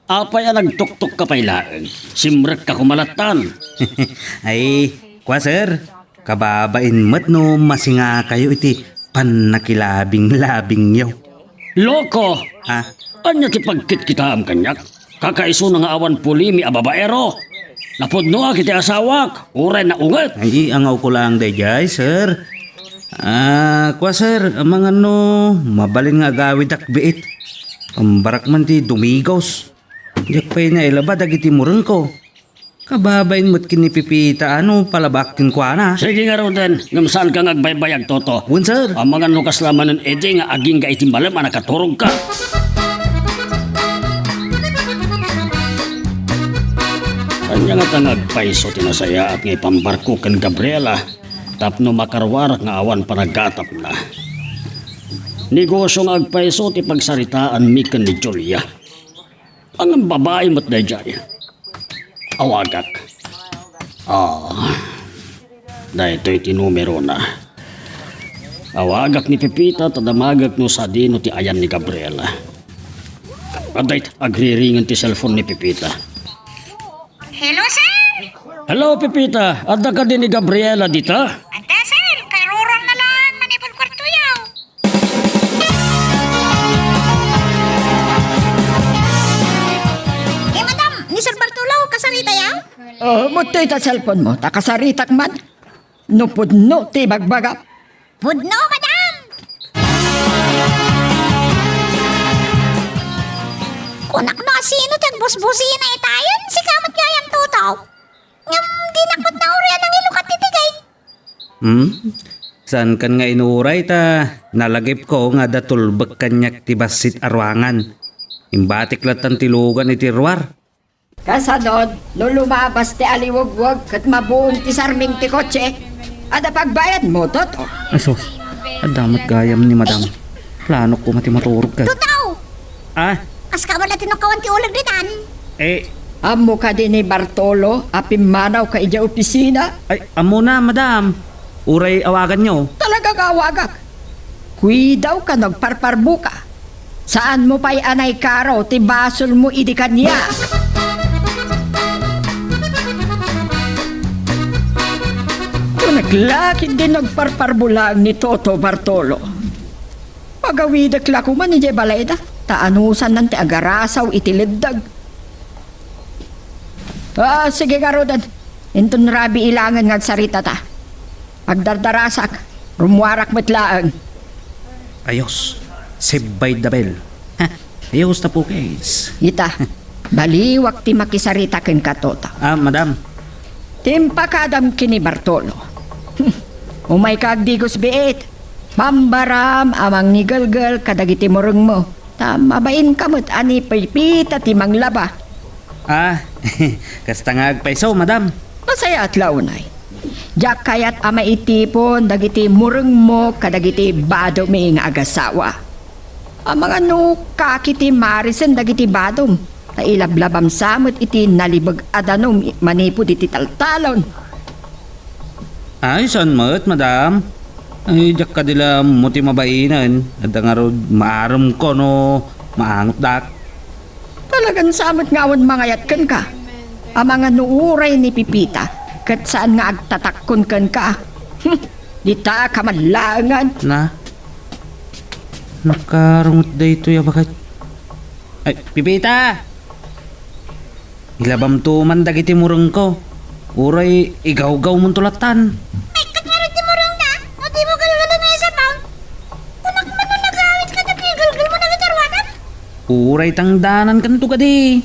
Apay nagtuktok ka pailaan. Simrek ka kumalatan. Ay, kwa sir. Kababain mat no masinga kayo iti panakilabing-labing yaw. Loko! Ha? Anya ti pagkit kita am kanyak? Kakaiso na nga awan pulimi a babaero. Napudno kiti asawak. Uray na unget. Ay, angaw ko lang day sir. Kwa sir, mga no, mabalin nga agawid akbiit. Pambarak man ti dumigos. Diyak pa'y na ilabad agiti murang ko. Kababain mo't kinipipita palabakin ko ana. Sige nga Roden, ngamsaan ka ngagbaybayag toto. Bun sir. Ang mga nukas laman ng ede nga aging ka itimbalam nakaturog ka. Kanya nga tangagpaiso tinasaya at ngay pambarko kan Gabriela. Tapno makarwarak nga awan panagatap na. Negosyo nga agpaiso ti pagsaritaan mi kan ni Julia. Ang babae mo't na dyan. Awagak. Dahil ito'y tinumero na. Awagak ni Pepita, tadamagak no sa dino ti ayan ni Gabriela. Aday, agriringan ti cellphone ni Pepita. Hello, sir? Hello, Pepita. Adda ka din ni Gabriela dita? Anda, sir. Karuran na lang. Manipol kwarto yaw. Madam, ni Sir Bartolo, kasarita yaw? Mutoy ta cellphone mo, takasaritak man. Nupudno ti bagbagap. Pudno, madam. Kunak no, sino tagbusbusi na itayon? Si kamot gayam tutaw. Ngam, dinakot na uriyan ang ilukat titigay. Saan kan nga inuray ta? Nalagip ko nga datulbag kanyak ti basit arwangan. Imbatik latan tilugan iti ruwar. Kasanod, no lumabas ti aliwagwag kat mabuong ti sarming ti kotse, ada pagbayad mo, toto. Asos, adamat gayam ni madam. Plano ko mati maturog ka. Tutaw! Ah, Kas ka wala tinukawan ti ulag ditan. Amo ka din ni Bartolo, apimanaw ka ija opisina. ay, amo na madam. Uray awagan nyo. Talaga kawagak. Kuidaw ka nagparparbu ka. Saan mo pa'y anay karo, ti basol mo idi kanya. Naglakid din nagparparbulaan ni Toto Bartolo. Pagawidak la ko man ni Balayda, taanusan ng ti agarasaw itiliddag. Sige nga Rodan. Inton rabi ilangan nga sarita ta. Pagdardarasak, rumwarak matlaang. Ayos. Save by the bell. Ha, ayos na po, guys. Ita, baliwak ti makisarita ken katota. Madam. Timpa kadam kini Bartolo. Umay kagdigos biit. Pambaram amang nigalgal kadagiti moreng mo. Tamabain kamot ani pipita timang laba. Kasta nga agpaisaw, madam. Masaya at launay. Diyak kayat ama itipon dagiti mureng mo kadagiti badom ing agasawa. Ang mga kakiti marisen dagiti badom. Ta ilablabam samot iti nalibag adanom manipod iti taltalon. Ay, saan mo't, madam? Ay, diyak ka dila muti mabainan. At nga ro, maaram ko, no, maangot dak. Talagang samot ngawan mangayat ka. Ang mga nuuray ni Pipita, kat saan nga agtatakon ka. Dita kamalangan. Nakarungot da ito ya bakit? Ay, Pipita! Ilabam to man dagiti murang ko. Uray, igaw-gaw mong tulatan. Ay, katngarot di mo rin na. O di mo galgalo na isa pa. Kunak man na nagawit ka na galgal mo na gitarwanan. Uray tangdanan kan to kadi.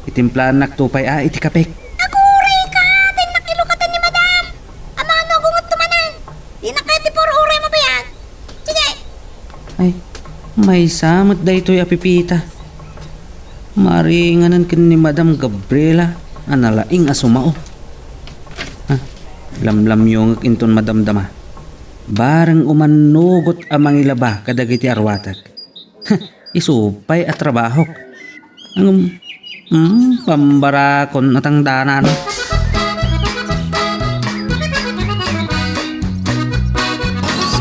Itimplan naktupay iti kapek. Aguray ka. Din nakilukatan ni madam. Ama ano gungot tumanan. Di na kahit di puro uray mo ba yan? Sige. Ay, may samot da ito ya Pipita. Maringanan kin ni Madam Gabriela. Analaing asumao. Lamlam yung inton madamdama. Barang umanugot amang ilaba kadagiti arwatag. Isupay at trabahok. Pambarakon atang danan.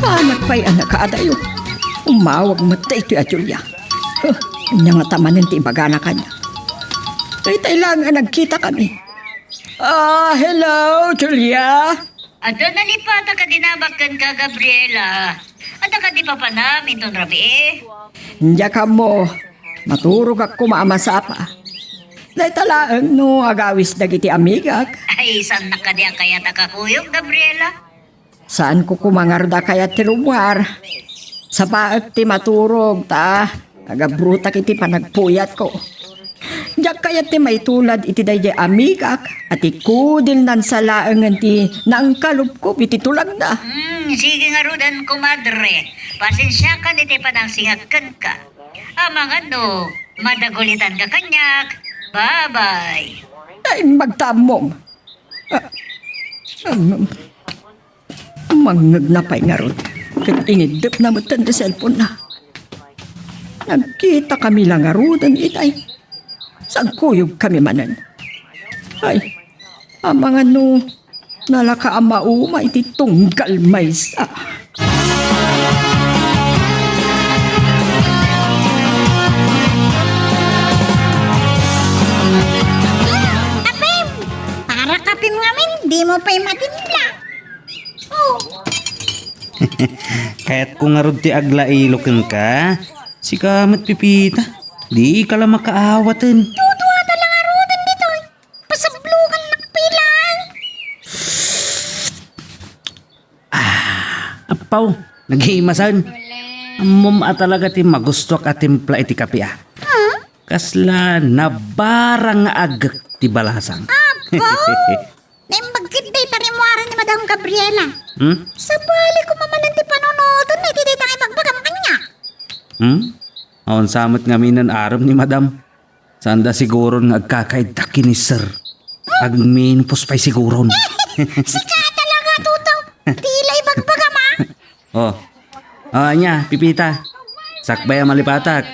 Sana pa'y anak kaadayo. Umawag matay ito ya Julia. Kanya nga tamanin ti ibagana kanya. Tay lang nagkita kami. Hello, Julia. Ado nalipata ka dinabakan ka, Gabriela. Ada ka di pa namin ton rabi Hindi ka mo. Maturog ako maamasapa. Day talaan no agawis dagiti amigak. Ay, saan na ka di kaya takakuyog, Gabriela? Saan ko kumangarda kaya ti rumwar? Sa paag ti maturog ta. Agabrutak iti panagpuyat ko. Diyak kaya ti may tulad iti dayjay amigak at ikudil nan salaangan ti naangkalup ko iti tulang na. Sige nga Rodan, kumadre. Pasensya ka niti panang singagkan ka. Amang ano, madagulitan ka kanyak. Bye-bye. Ay, magtamom. Mangag na pa'y nga ron. Katingidip na mo tan cellphone na. Nagkita kami lang nga Rodan itay. Sagkuyog kami manan. Ay, ang mga nalaka ang mauma iti tunggal maysa. Apim! Para kapim ngamin, di mo pa'y matimpla. Oh, Kaya't kung nga ro ti aglailokon ka, si kamat Pipita. Di ka lang makaawatan. tutuwa talang arudan dito. Pasablukan nakpilang. Apaw, naghimasan. Amom talaga ti magusto ka timpla iti kape ah. Kasla na barang agak ti balasang. Naimbagkit day tarimuara ni Madam Gabriela. Hmm? Sa bali ko mamanan ti panunutan, may titay tayo magbagam kanya. Aon samot nga minan aram ni Madam. Sanda siguro nga agkakaid taki ni Sir. Agminpos pa'y siguro. Sika talaga, tutaw. Tilay bagbagam Anya, Pipita. Sakbay ang malipatak.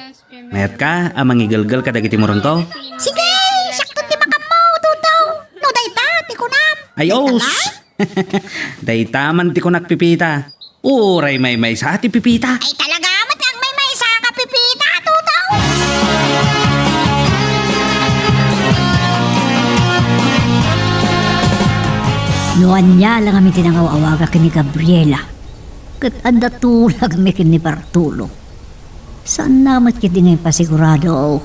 Mayat ka, mangigalgal ka dagiti mo ron to. Sige, sakto ti makamaw, tutaw. No, dayta, ti kunam. Ay, os! Daytaman ti kunak Pipita. Uray may sa ati Pipita. Ay talaga, matang may sa kapipita, tutaw. Noan niya lang kami tinangaw-awaga kini Gabriela. Kat anda tulag mi kini Bartolo. Saan namat kiti ngayon pasigurado?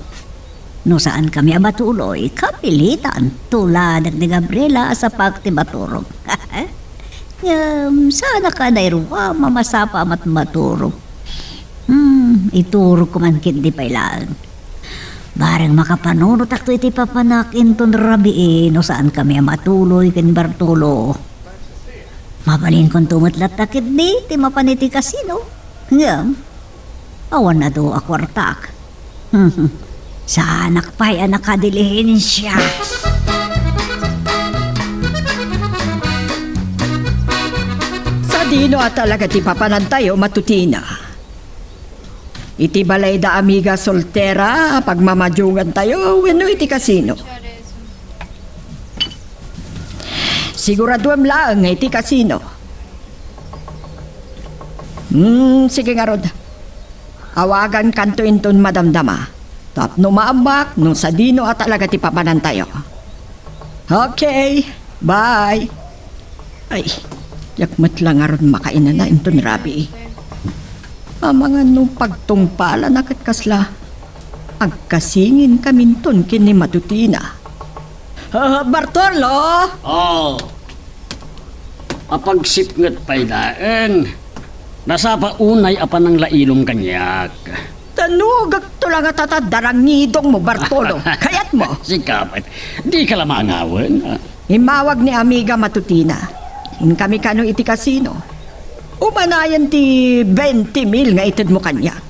No saan kami matuloy, kapilitan tulad ni Gabriela sa pagtimaturog. Sana ka na iruwa, mamasapa mat maturog. Iturog ko man kindi pailaan. Barang makapanunot ako iti papanakin ton rabi no saan kami matuloy ken Bartolo. Mabalin kong tumatlat takit di, ti mapaniti kasino. Ngam, awan na do akwartak. Sa anak pa'y anak kadilihin siya. Sa dino at talaga ti papanan tayo matutina. Iti balay da amiga soltera, pagmamadyungan tayo, weno iti kasino. Siguraduam lang iti kasino. Sige nga rod. Awagan kanto inton madamdama. Tapno maambak, nung sa dino at talaga ti papanan tayo. Okay, bye. Ay, yakmat lang nga ron makainan na inton rabi. Mga nung pagtungpala na katkasla. Agkasingin kaminton kini matutina. Bartolo! Oh, apagsipngat pa'y daeng. Nasa pa unay apan ng lailong kanyak. Tanugag to lang at darangidong mo, Bartolo. Kayat mo. Sikapat, di ka lamangawan. Imawag ni amiga matutina. In kami kano iti kasino. Umanayan ti 20,000 nga itid mo kanyak.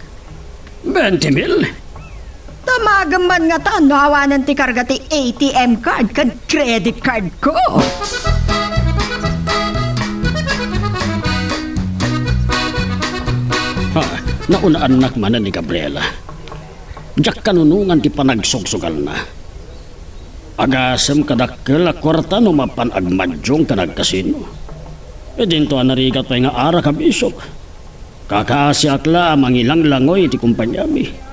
20,000? Tamagan man nga ta, nawanan ti karga ti ATM card kan credit card ko. Nauna anak man ni Gabriela. Diyak kanunungan ti panagsugsugal na. Agasem kadakkel a kwarta no mapan agmadyong kanagkasino. E dinto anarigat pa nga ara kabisok. Kakaasiakla mangilang langoy ti kumpanyami.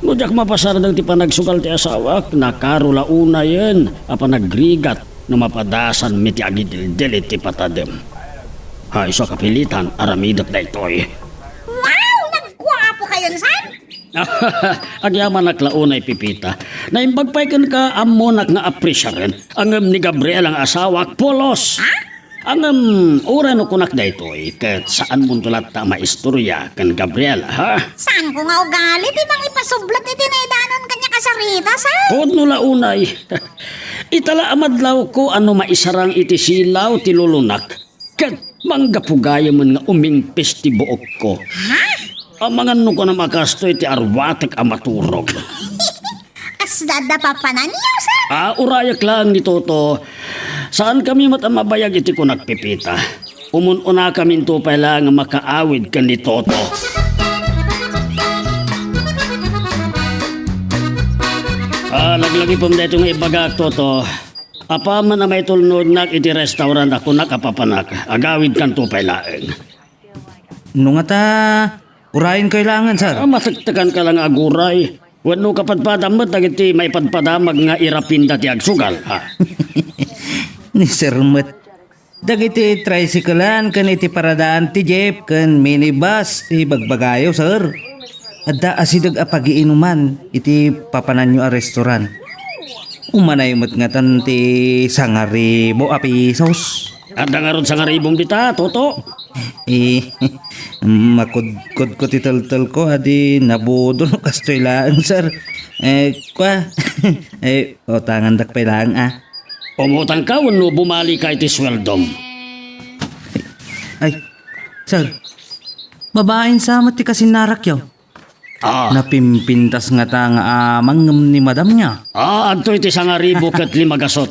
No diyak mapasardang ti panagsugal ti asawak, nakarula una yen apan nagrigat no mapadasan mi ti agidildil ti patadem. Ha iso kapilitan aramidak da itoy. Wow! Nagkwapo kayo, san? Agyaman naklaunay pipita. Naimbagpaykan ka amonak nga apresyaren angam ni Gabriel ang asawa polos. Angam ura no kunak da ito ket saan mo tulat ta maistorya kan Gabriel ha? Saan ko nga ugali? Di bang ipasublat iti naidanon kanya kasarita, san? Pod no launay. Itala amadlaw ko ano maisarang iti silaw ti lulunak. Ket manggapugaya man nga umingpis ti buok ko. Ha? Amangan no ko na makasto iti arwatek amaturog. Asdada pa pa na niyo, san? Urayak lang ni Toto. Saan kami matamabayag iti ko nagpipita? Umununa kami to pala nga makaawid kan ni Toto. Laglagi pong dito nga ibagak Toto. Apa man na may tulnod nak iti restaurant ako nakapapanak. Agawid kan to palaeng. Nung ata, urayin kailangan, sir. Matagtagan ka lang aguray. Wano kapadpadamat dagiti may padpadamag nga irapinda ti agsugal. Ha? Ni Sir Mat. Dagiti tricyclean kan iti paradaan ti jeep kan minibus ti bagbagayo, sir. Adda asidag apagiinuman iti papananyo a restaurant. Umanay matngatan ti sangaribo apisos. Adda nga ron sa ngaribong dita, Toto. Makudkod ko ti tol ko adi nabudo no kastoy lang, sir. Tangan dak pa lang Umutang ka, wano bumali ka iti sweldom. Ay, sir. Babaeng samat ti kasinarakyaw. Napimpintas nga ta nga amang ni madam niya. Adto iti sangaribo ket 5 gasot.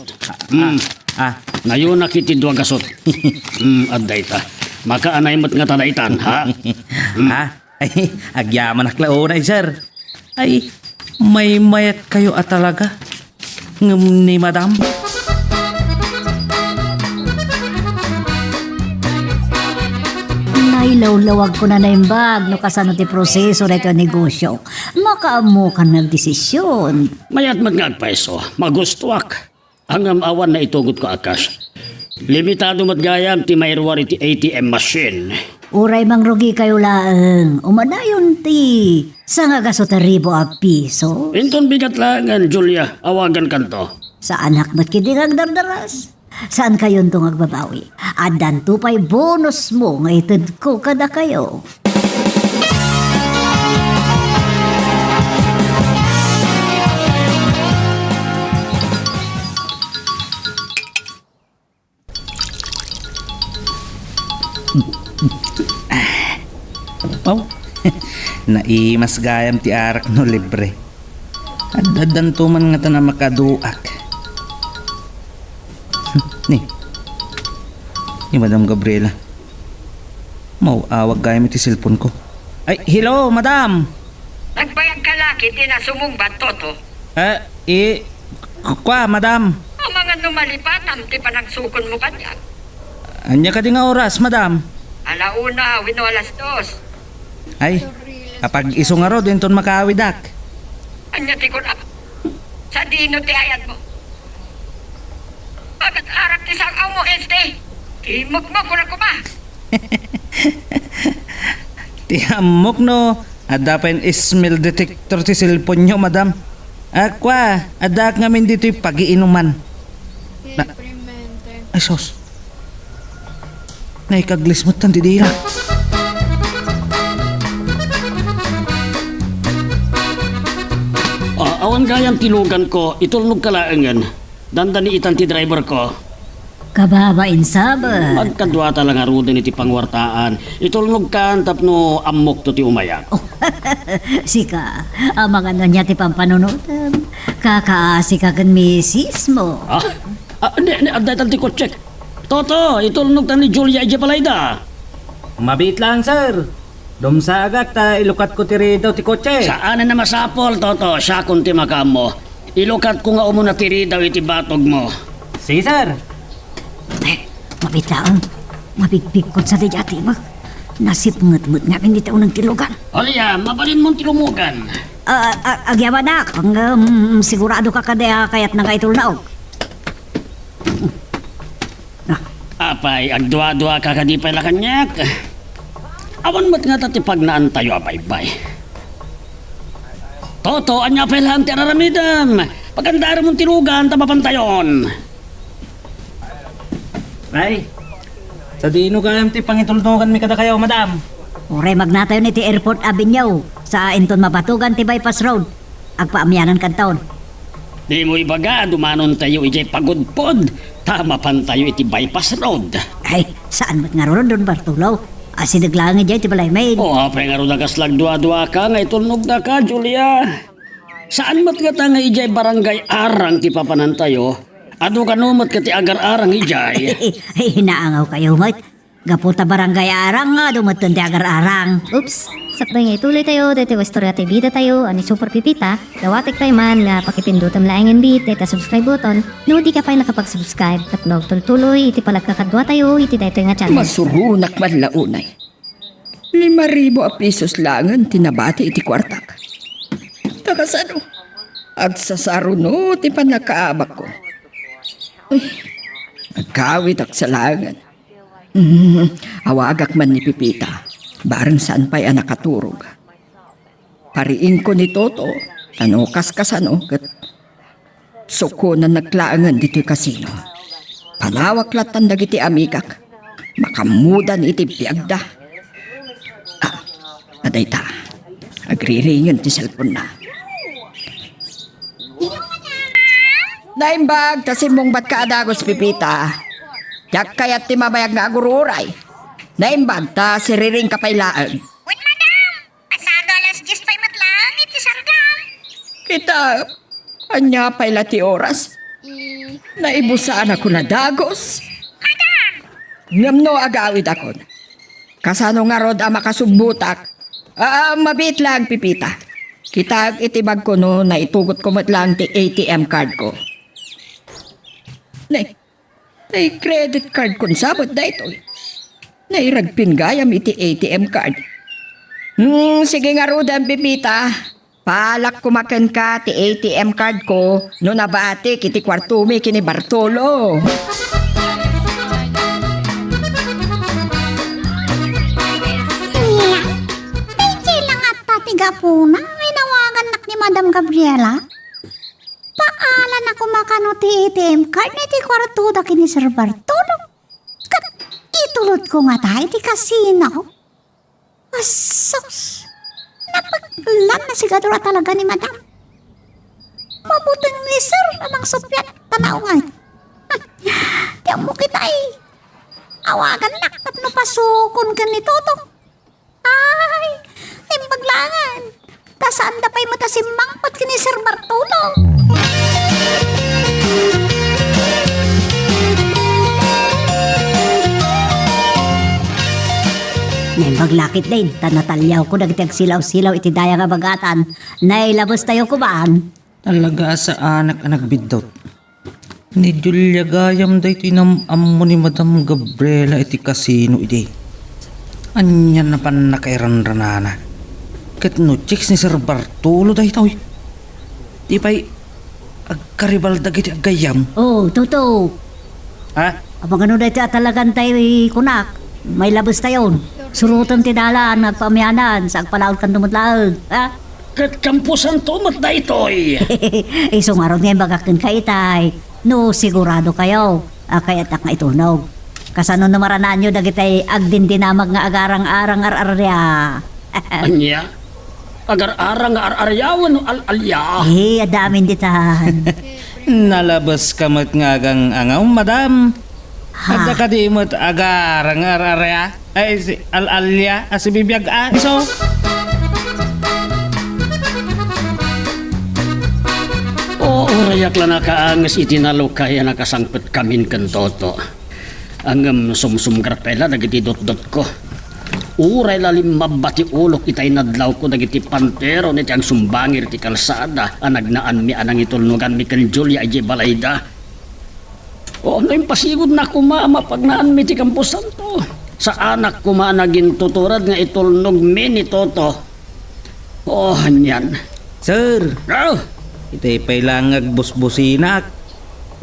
Ngayon nakiti 2 gasot. Adday ta. Makaanay mat nga tadaitan, ha? Ay, agyaman aklaonay, sir. Ay, may mayat kayo talaga. Ngam ni madam. Nailawlawag ko na naimbag no kasano ti proseso na ito negosyo. Makaamo ka nagdesisyon. Mayat mat nga agpaiso. Magustuak. Ang awan na itugot ko akas. Limitado mat gayam ti mayroar iti ATM machine. Uray mangrugi kayo laeng. Umanayon ti. Sa nga gasotaribo a piso. Inton bigat langan, Julia. Awagan kanto. Sa anak mo't kiding agdardaras. Saan kayo itong agbabawi? Adan tupay bonus mo nga itid ko kada kayo. Oh, naimas gayam ti arak no libre. Adadan tuman nga ta na makaduak. Ni Madam Gabriela. Mauawag gayam iti cellphone ko. Ay, hello, Madam! Nagbayag ka laki, di na sumungbat, Toto. Kwa, Madam. Ang mga numalipatan, di pa nagsukon mo kanya. Anya ka di nga oras, Madam? Alauna, wino alas 2. Ay, kapag iso nga ro, dinton makawidak. Anya ti ko na. Sa dino ti ayat mo. Bakit arak ti sang mo, este? Timog mo ko na kuma. Tihamok no, adapen smell detector ti cellphone nyo, Madam. Akwa, adak ngamin dito'y pag-iinuman. Ay, sos. Naikaglis mo tan ti dila. Awan gayam tilugan ko, itulnog ka laangan. Dandani itan ti driver ko. Kababain sabat. Magkadwata lang arudin iti pangwartaan. Itulnog ka, tapno amok to ti umayak. Sika, ang mga nanya ti pampanunutan. Kakaasi ka kan misis mo. Hindi, aday tanti ko check. Toto, itulnog ta ni Julia Ija Palayda. Mabit lang, sir. Dumsagak ta ilukat ko ti ridaw ti kotse. Saan na masapol, Toto? Siya kung ti makamo. Ilukat ko nga umuna tiri daw iti batog mo. Si, sir. Mabitaang, mabigpigkot sa dijati mo. Nasipngut-ngut nga hindi taon ng tilugan. Olya, mabalin mong tilumugan. Agyaman na, kung sigurado ka kadaya kayat na kaitulnaog. Apay, agdwa-dwa ka kadipay la kanyak. Awan mat nga tatipag naan tayo abay-bay. Toto, anya pa lang ti araramidam. Pagandara mong tilugan, tapapantayon. Ay, sa dino kayam ti pangitulungan mi kada kayo, Madam. Ure magnatayon iti Airport Avenue sa Inton Mabatugan ti Bypass Road. Agpaamyanan kan taon. Di mo ibaga, dumanon tayo ijay pagudpod. Tama pan tayo iti bypass road. Ay, saan mat nga ron doon Bartolo? Asinaglangan dyan ti balay maid. Apay nga ron nagaslag dua-dua ka, nga itulnog na ka, Julia. Saan mat nga ta nga ijay barangay arang ti papanan tayo? Ado ka numot ka ti agar-arang ijay. Hinaangaw kayo mat. Gaputa barangay arang nga dumatun ti agar-arang. Oops! Sakbay nga ituloy tayo, dito Istorya TV bida tayo, ani Super Pipita, dawatik tayo man nga pakipindutan laing bit, dito subscribe button, no di ka pa nakapag-subscribe, at tuloy, iti palagkakadwa tayo, iti dito nga channel. Masurunak man launay. 5,000 a pesos langan tinabati iti kwartak. Takasano? Agsasaro no, ti panakaabak ko. Uy, nagkawit ak sa langan. Awagak man ni Pipita. Barang saan pa'y nakaturog. Pariin ko ni Toto, tanukas-kasano, kat suko na naglaangan dito'y kasino. Panawak latan dagiti amikak, makamudan iti biyagda. Aday ta, agriringan ti cellphone na. Naimbag, tasin mong ba't ka adagos, Pipita? Yak kaya't ti mabayag nga agururay. Naimbag ta, siriring kapailaan. Wait, madam! Pasado alas 10 pa matlang, iti sargam. Kita, anya pa'y ti oras. Naibusaan ako na dagos. Madam! Ngamno agawid ako. Kasano nga rod ang makasubbutak. Mabit lang, Pipita. Kita itibag ko no, na itugot ko matlang ti ATM card ko. Nay credit card ko sabot na ito. Nairagpin gayam iti ATM card. Sige nga rodan, Pipita. Palak kumakan ka ti ATM card ko no nabati kiti kwartumi kini Bartolo. ni Gapuna, ay nawagan nak ni Madam Gabriela. Paalan ako makano ti ATM card na ti kwarto da kini Sir Bartolo. Kat itulot ko nga tayo ti kasino. Asos, napaglan na sigadura talaga ni Madam. Mabuting ni Sir amang sopyan tanaw nga. Di mo kita awagan nak tapno pasukon ka ni Totong. Ay, baglangan. Tasaan da pa'y matasimmang pat kini Sir Bartolo. May maglakit din, tanatalyaw ko nagtag silaw-silaw iti daya nga bagatan. Nailabos tayo kubaan. Talaga sa anak ang nagbidot. Ni Julia Gayam day tinamam mo ni Madam Gabriela iti kasino iti. Anyan na pan nakairanranana. Kat no chicks ni Sir Bartolo day tao. Di pa'y agkaribal dagiti agayam. Oh, tuto. Ha? Abang ano dahil talagang tayo kunak. May labos tayo. Surutan ti dalan, nagpamyanan, sa agpalaod kan tumutlaag. Ha? Kat kampusan tumot na ito'y. Isungarod ngayon bagakin ka itay. No, sigurado kayo. Kaya't ak nga itunog. Kasano na maranaan nyo dagitay agdindinamag nga agarang-arang ararya. Anya? Agar-arang nga araryawan o al-alya. Adamin ditan. Nalabas ka mat nga agang angaw, Madam. At ka di mo't agarang ararya. Ay, si al-alya, si bibiyag iso. Oo, rayak lang nakaangas itinalo kaya nakasangpet kamin kan Toto. Ang sumsum garpela dagiti dot-dot ko. Uray lalim mabati ulok itay nadlaw ko dagiti pantero niti ang sumbangir ti kalsada anagnaan mi anang itulnugan mi kan Julia J. Balayda. O ano yung pasigod na kumama pag naan mi ti kampusan to. Sa anak kuma naging tuturad nga itulnog mi ni Toto. Oh, hanyan. Sir, Oh, itay pa'y langag busbusinak.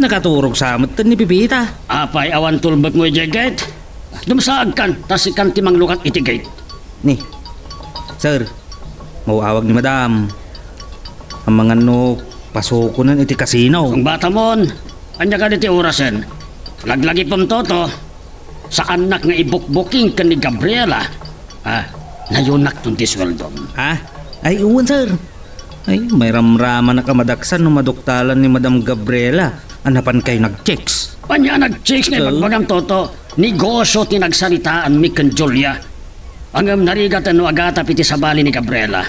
Nakaturog sa amat ni Pipita. apay awan tulbag mo i-gate. Dumasaag kan, tas ikan timang lukat iti-gate. Ni, sir, mauawag ni Madam. Ang mga no, pasukunan iti kasino. Kung bata mon, anya ka diti orasen. Laglagi pang Toto. Sa anak nga ibukbuking ka ni Gabriela. Nayunak tong tisweldom. Ha? Ay, uwan, sir. Ay, may ramraman na kamadaksan no maduktalan ni Madam Gabriela. Anapan kayo nag-checks. Anya nag-chicks nga ibagbagang Toto. Negosyo tinagsalitaan mi kan Julia. Ang narigatan no agata piti sa bali ni Gabriela.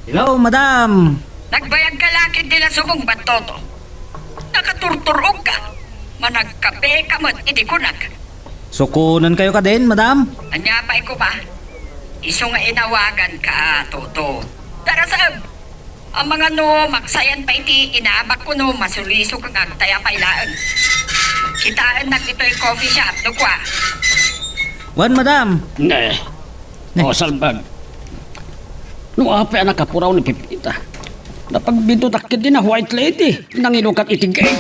Hello, Madam. Nagbayag ka lakit nila sumong Toto. Nakaturturog ka. Managkape ka mo't iti kunak. Sukunan kayo ka din, Madam. Anya pa ko ba? Iso nga inawagan ka, Toto. Darasab, ang mga no, maksayan pa iti inabak ko no, masuliso kang agtaya pailaan. Kitaan na ito'y coffee shop, no kwa? Wan, Madam. Ne. O salbag. No ape anak kapuraw ni Pipita. Napagbidutakit din na white lady. Nanginukat itigay.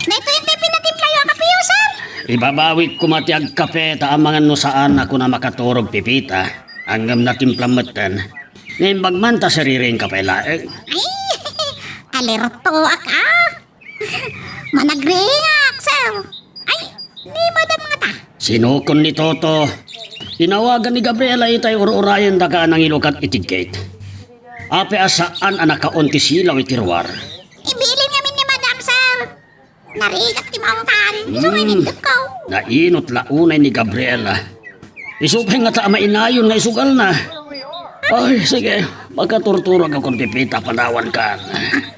Naito yung tipi na timplayo ang kapiyo, Sir. Ibabawit ko matiag kape taamangan no saan ako na makaturog Pipita. Anggam na timplametan. Ngayon bagmanta sariring kape laeng. Ay, alerto ka. Managringak, Sir. Ay, di Madam nga ta. Sinukon ni Toto. Tinawagan ni Gabriela itay uro-urayan daga ng ilukat itigate. Ape asaan anak kaunti silaw itirwar. Ibilin kami ni Madam, Sir. Narigat ti maungtan. Iso nga nindot ko. Nainot launay ni Gabriela. Isupay nga ta mainayon nga isugal na. Ay, sige. Magkaturturog ako ng Pipita panawan ka.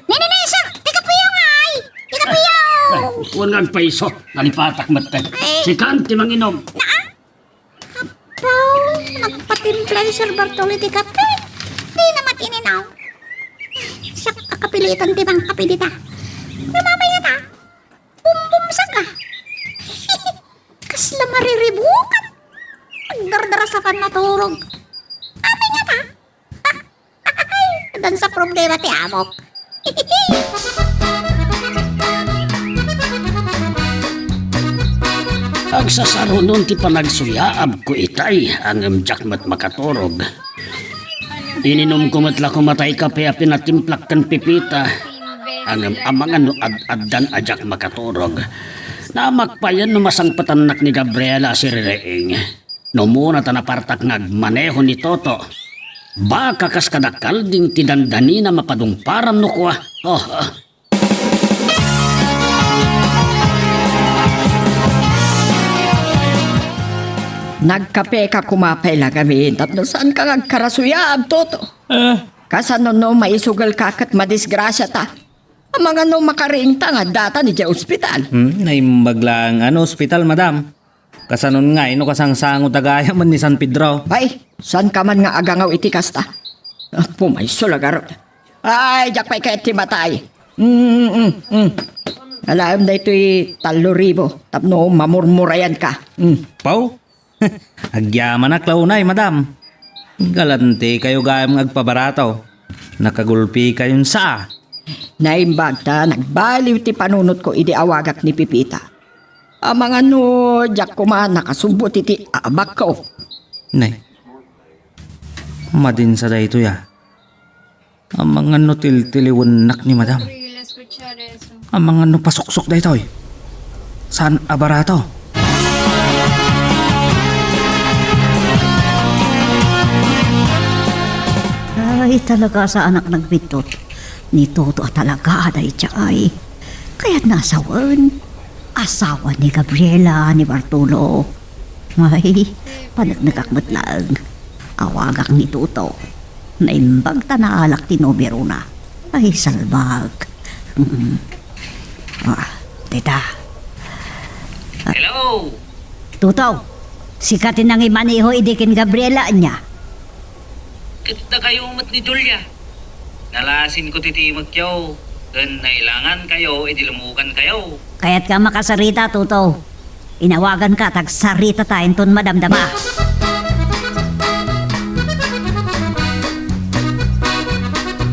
Nenene, Sir. Tikapiyo nga ay. Tikapiyo. Huwag nga paiso. Nalipatak matag. Si Kanti manginom. Pao, nagpatimpla ni Sir Bartolo di kape. Di na matininaw. Siya kakapilitan di bang kape dita. Namamay nga ta. Bumbumsag ka. Kasla mariribukan. Agdardara sa kan maturog. Amay nga ta. Dan sa problema ti Amok. Agsasaro nun ti panagsuyaab ko itay ang jakmat makaturog. Ininom ko matla kumatay kape a pinatimplak kan pipita. Ang amang ano ad-addan ajak makaturog. Namakpayan no masangpatanak ni Gabriela si Rireing. No muna tanapartak ngagmaneho ni Toto. Baka kas kadakal ding tidandani na mapadungparan no kwa. Nagkape ka kumapay lang kami. Tapno saan ka nagkarasuyaab, Toto? Kasano no maisugal ka kat madisgrasya ta. Ang mga no makaring nga data ni dya ospital. Naimbag lang ospital, madam. Kasanon nga, kasangsango tagaya man ni San Pedro. Ay, saan ka man nga agangaw itikas ta? Pumayso lagarot. Ay, jak pa'y kaya timatay. Alam na ito'y 3,000. Tapno mamurmurayan ka. Pau? Agyaman na klaunay, madam. Galante kayo gayam agpabarataw. Nakagulpi kayong sa. Naimbag ta, nagbaliw ti panunot ko idi awagak ni Pipita. Ang mga no, jak kumahan nakasubot iti abak ko. Nay, madin sa da ito ya. Ang mga no tiltiliwanak ni madam. Ang mga no pasuksok da ito. Saan abarato? Ay, talaga sa anak nagbitot. Ni Toto talaga aday siya ay. Kaya't nasawan. Asawa ni Gabriela, ni Bartolo. Ay, panagnagakmat lang. Awagak ni Toto. Naimbag tanaalak ti numero na. Ay, salbag. Tita. Hello! Toto, sikatin nang imaniho idikin Gabriela niya. Kita kayo umat ni Julia. Nalasin ko titimag kayo. Dan nailangan kayo, idilumukan kayo. Kaya't ka makasarita, Toto. Inawagan ka, tagsarita tayo ton madamdama.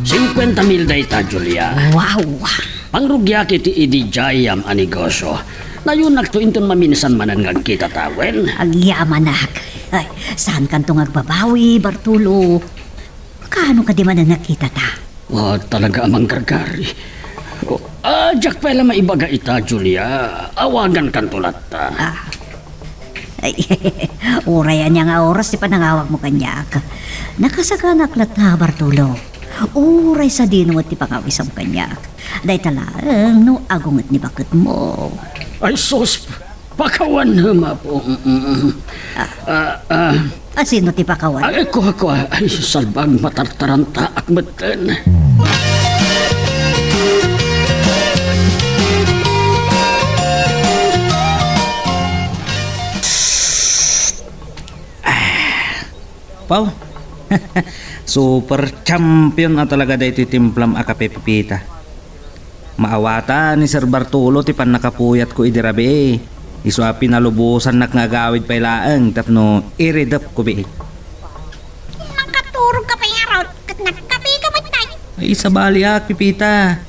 $50,000 dayta, Julia. Wow! Pangrugya kiti idi jayam a negosyo. Nayon nagtuinton maminsan manan ngagkita tawen. Agyamanak. Ay, saan kan tong agbabawi, Bartolo? Kaano ka di man na nakita ta? Talaga amang gargari. Jack pala maibaga ita, Julia. Awagan kan tulat ta. Ay, urayan niya nga oras di panangawag mo kanyak. Nakasaganak na ta, Bartolo. Uray sa dino at ti pangawisam kanyak. Day talang no agungat ni bakit mo. Ay, sus! Pakawan hama po. Sino ti pakawan? Ay, kuha. Ay, salbag matartaranta at matan. Pau? Super champion na talaga dahito timplam akapepipita. Maawata ni Sir Bartolo ti pan nakapuyat ko idirabe. Iso pinalubusan nak ngagawid pailaang tapno iridap ko bi. Nakaturog ka pa yung araw, kat nagkape ka ba tayo? Ay isa bali pipita.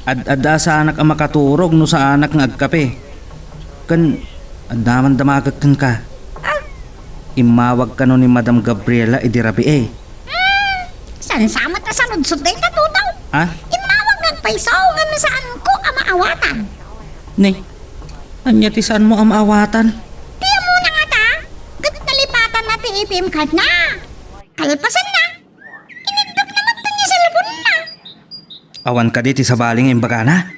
Ad-ada sa anak ang makaturog no sa anak ng agkape. Kan andaman damagag kan ka. Imawag ka no ni Madam Gabriela idirabe San samat na sa ludsod day natutaw? Ha? Imawag nagpaisaw nga saan ko ang maawatan. Ni, anya ti saan mo ang maawatan? Kaya muna nga ta, gat nalipatan na ti ATM card na. Kalpasan na. Inindap naman to niya sa labon na. Awan ka di ti sa baling imbaga na.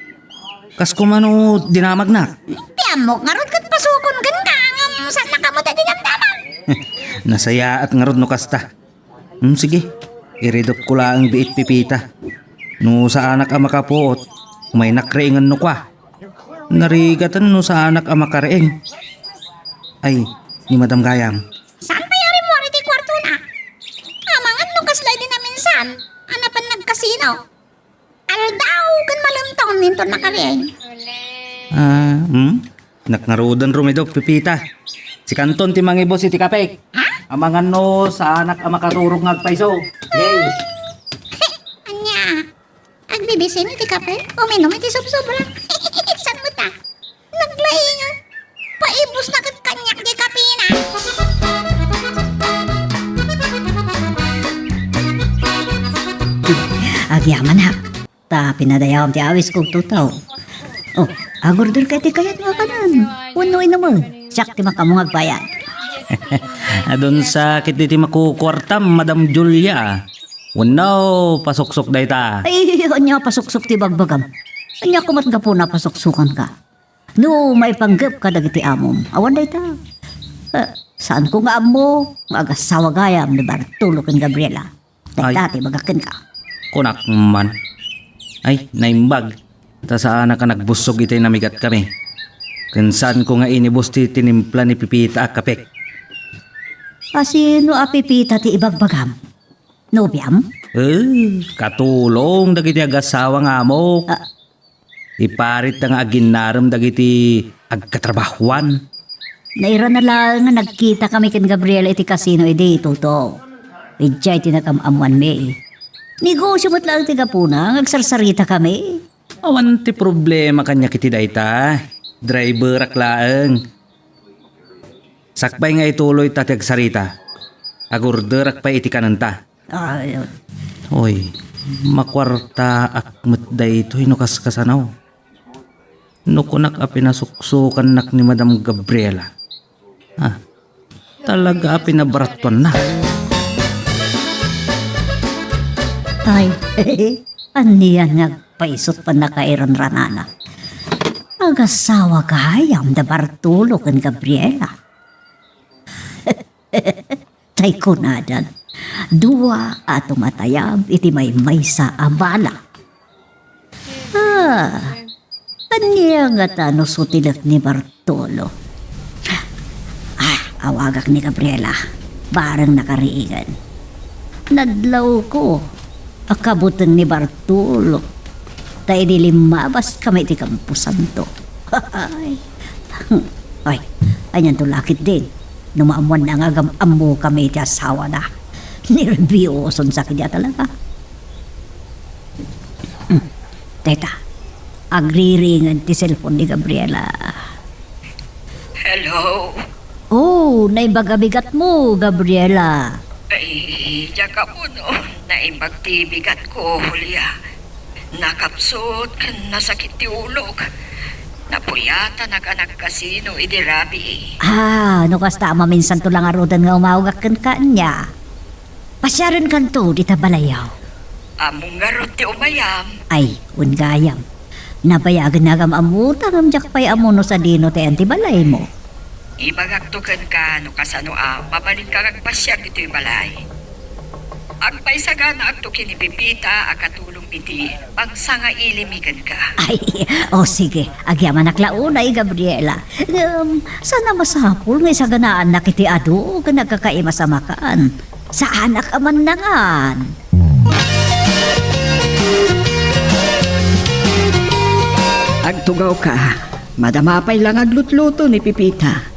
Kas kumano dinamag na. Tiamok nga ron kat pasukon gan ka ang saan nakamuta din ang damang. Nasaya at ngarod no kasta. Sige, iridop ko lang biit pipita. No sa anak ang makapuot, may nakreingan no kwa. Narigatan no sa anak ang makareeng. Ay, ni Madam Gayam. Saan pa yari mo rin ti kwarto na? Amangan nung kaslay din na minsan. Anapan nagkasino. Aldaw kan malamtong ninto na karing. Naknarudan rumidok pipita. Si Kanton ti mangibo si Tikapek. Ha? Amangan no sa anak ang makaturog ngagpaiso. Yay! Anya, agbibisin iti kape, uminom iti subsobra. San mo ta? Naglahingan. Paibos na kat Agyaman ha. Ta pinadayawam ti awis kong tutaw. Oh, agorder kay ti kayat nga kanan. Uno mo. Siyak ti makamungag bayan. Adon sa kit diti makukwartam, Madam Julia. Unaw, pasuksok day ta. Ay, anya pasuksok ti bagbagam. Anya kumat nga po na pasuksukan ka. No, may panggap ka dagiti amom. Awan day ta. Saan ko nga amo? Agasawa gayam ni Bartolo ken Gabriela. Ay. Dati bagakin ka. Kunak man. Ay, naimbag. Ta saan ka nagbusog itay namigat kami. Kansan ko nga inibus ti tinimpla ni Pipita ak kapek. Pasino apipita ti ibagbagam? Nobyam? Katulong dagiti agasawa nga mo. Iparit nga aginaram dagiti agkatrabahuan. Naira na lang nga nagkita kami ken Gabriela iti kasino iti tuto. Ijay tinakamamuan me. Negosyo mo't lang ti kapuna, agsarsarita kami. Awan ti problema kanya kiti dayta. Driver aklaeng. Sakbay nga ituloy tati agsarita. Agorder akpay iti kananta. Ay, Oy, makwarta akmet daytoy no kaskasanaw. No kunak a pinasuksukan nak ni Madam Gabriela. Talaga a pinabaratuan na. ay, aniyan nga paisot pa nakairan ranana. Agasawa kayam da Bartolo ken Gabriela. Tay kunadan, dua ato matayab iti may sa abala. Aniya nga tano sutilak ni Bartolo. Awagak ni Gabriela, barang nakariingan. Nadlaw ko, akabutan ni Bartolo. Tayo di limabas kami ti kampusan to. Ay, anyan to lakit din. Numaamuan na nga ammo kami ti asawa na. Nervyoson sa kanya talaga. Teta, agriringan ti cellphone ni Gabriela. Hello? Oh, naibagabigat mo, Gabriela. Ay, jaka mo no. Naimbag ti bigat ko, Julia. Nakapsot kan nasakit ti ulog. Napuyata nag-anak kasino idirabi. No kasta minsan to lang arudan nga umawag kan kanya. Pasyaran kan to, di ta balayaw. Among garot ti umayam. Ay, ungayam. Nabayagan nagam amuta ngam jakpay amuno sa dino ti antibalay mo. Ibagaktukan ka no kasano mabalik ka kagpasyag ito'y balay. Agpay sagana agto kinipipita akatulong iti pangsanga ilimigan ka. Ay, sige. Agyaman aklaunay, Gabriela. Sana masapul nga isa ganaan na kiti ado ka nagkakaimasamakaan. Sa anak aman nangan. Agtugaw ka. Madamapay lang aglutluto ni Pipita.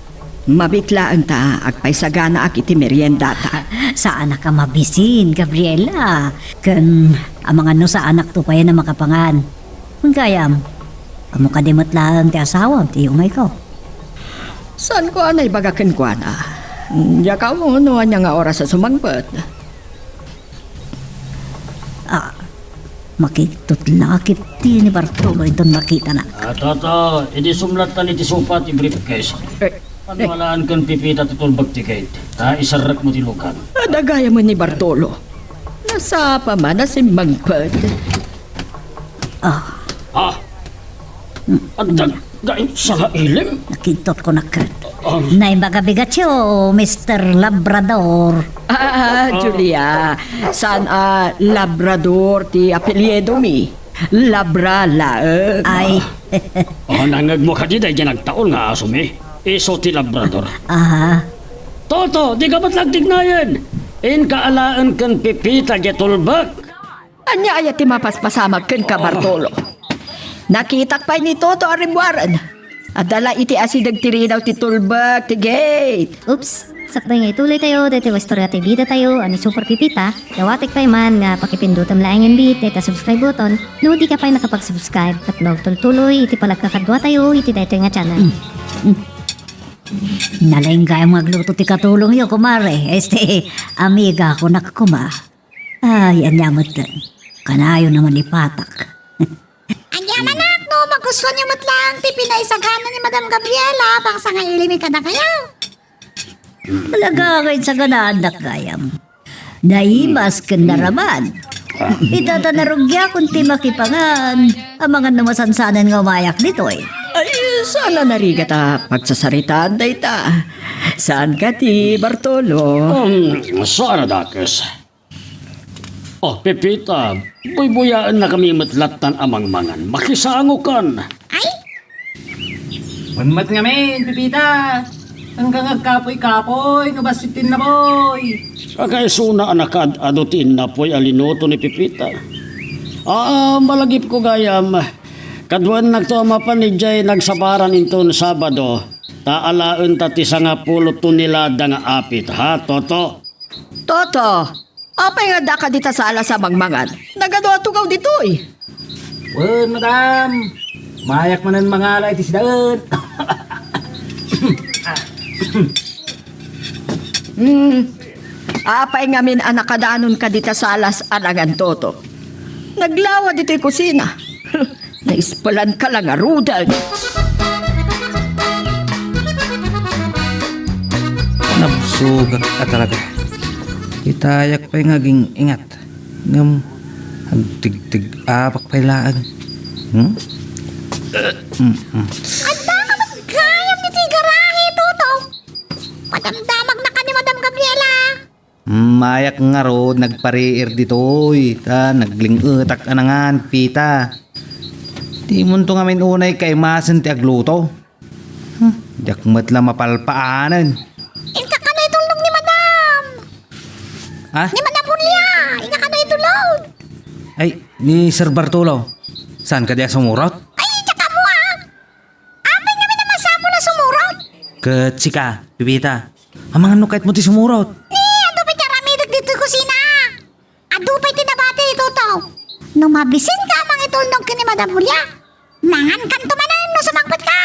Mabitlaan ta, agpay sagana ak iti meriendata. Sa anak ka mabisin, Gabriela. Kan amang ano sa anak to pa yan na makapangan. Kung kayam, amo ka dimot lang ti asawa, ti umay ko. Saan ko anay bagakan ko na? Yakaw mo no anya nga oras sa sumangpet. Makitutlakit ti ni Bartolo itong nakita na. Toto, iti sumlatan iti supat ti briefcase. Panwalaan kan Pipita tutulbag ti kate. Isarrak mo ti lukan. Adagaya mo ni Bartolo. Nasa pa man na si Mangpet. Agdag, gain sa ilim. Nakintot ko na kat. Naimagabigat siyo, Mr. Labrador. Julia, saan Labrador ti apelyedo mi? Labra laeng. Ay, Nangag mo ka di dahil dyan nagtaon nga aso mi. Iso ti Labrador. Toto, di ka ba't lagtignayan? In kaalaan kan Pipita getulbak. Anya aya ti mapaspasamag ken ka Bartolo. Nakitak pa ni Toto arimwaran. Adala iti asidag tirinaw ti tulbak ti gate. Oops, sakbay nga ituloy tayo, dati Wastorya TV tayo, ani Super Pipita, dawatik pa man nga pakipindutam laing yung beat, data subscribe button, no di ka pa nakapag-subscribe, at tuloy, iti palagkakadwa tayo, iti dito nga channel. Nalaing kaya magluto ti katulong yo, kumare. Amiga ko nakakuma. Ay, anyamot lang. Kanayo naman ipatak. Anya manak, no, magustuhan niyo matlang ti pinaisagana ni Madam Gabriela pang sa ngailimi ka na kayo. Talaga kayo sa ganaanak gayam. Naimas ka na raman. Itatanarugya kung ti makipangan. Ang mga namasansanan nga umayak dito eh. Ay, sana nariga ta pagsasaritaan day ta. Saan ka ti, Bartolo? Saan dakes? Oh, Pepita, buy-buyaan na kami matlatan amang mangan. Makisango kan. Ay, Manmat nga men, Pipita. Hanggang agkapoy-kapoy, kabasitin na boy. Kakaisuna anak adutin na po'y alinoto ni Pepita. Malagip ko gayam. Kadwan nagto mapanidjay nagsabaran inton Sabado. Taalaon tati sa nga pulot to nila da nga apit, ha, Toto? Toto, apay nga da ka dita sa alas sa mangmangan. Nagado tugaw dito eh. Wen, madam. Mayak manan mangalay ti sidaan. Apay nga min anak kadaanon ka dita sa alas alangan, Toto. Naglawa dito yung kusina. Naispalan ka lang arudan. Nabsugak ka talaga. Itayak pa'y ngaging ingat. Ngam, hagtig-tig apak pa'y laan. anda ka magkayam ni ti garahe, Toto. Padamdamag na ka ni Madam Gabriela. Mayak nga ro, nagpariir ditoy. Naglingutak anangan, Pita. Di mo to ngamin unay kay masan ti agluto. Diakmat lang mapalpaanan. Inka ka na itulong ni Madam. Ha? Ni Madam Julia, inka ka na itulong. Ay, ni Sir Bartolo. Saan ka diya sumurot? Ay, tsaka mo ah. Apay namin naman sa mo na sumurot. Katsika, Pipita. Ang mga nukait mo ti sumurot. Adupay karamidag dito kusina. Adupay tinabati, Toto. Nung mabisin ka, mang itulong ka ni Madam Julia. Mangan kan tumanan no sumangpot ka.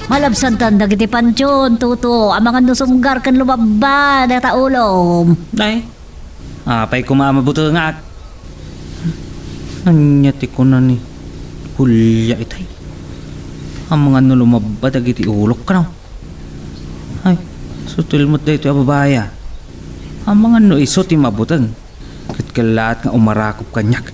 Malabsan tanda kiti pansyon, Tuto. Ang mga nusumgar kan lumaba na taulom. Ay, apay kumamabuto nga. Anyati ko na ni Hulya itay. Ang mga nulumabad iti ulok ka na. Ay, sutil mo't dito yung babaya. Ang mga no iso ti mabutang. Katkalat nga umarakop kanyak.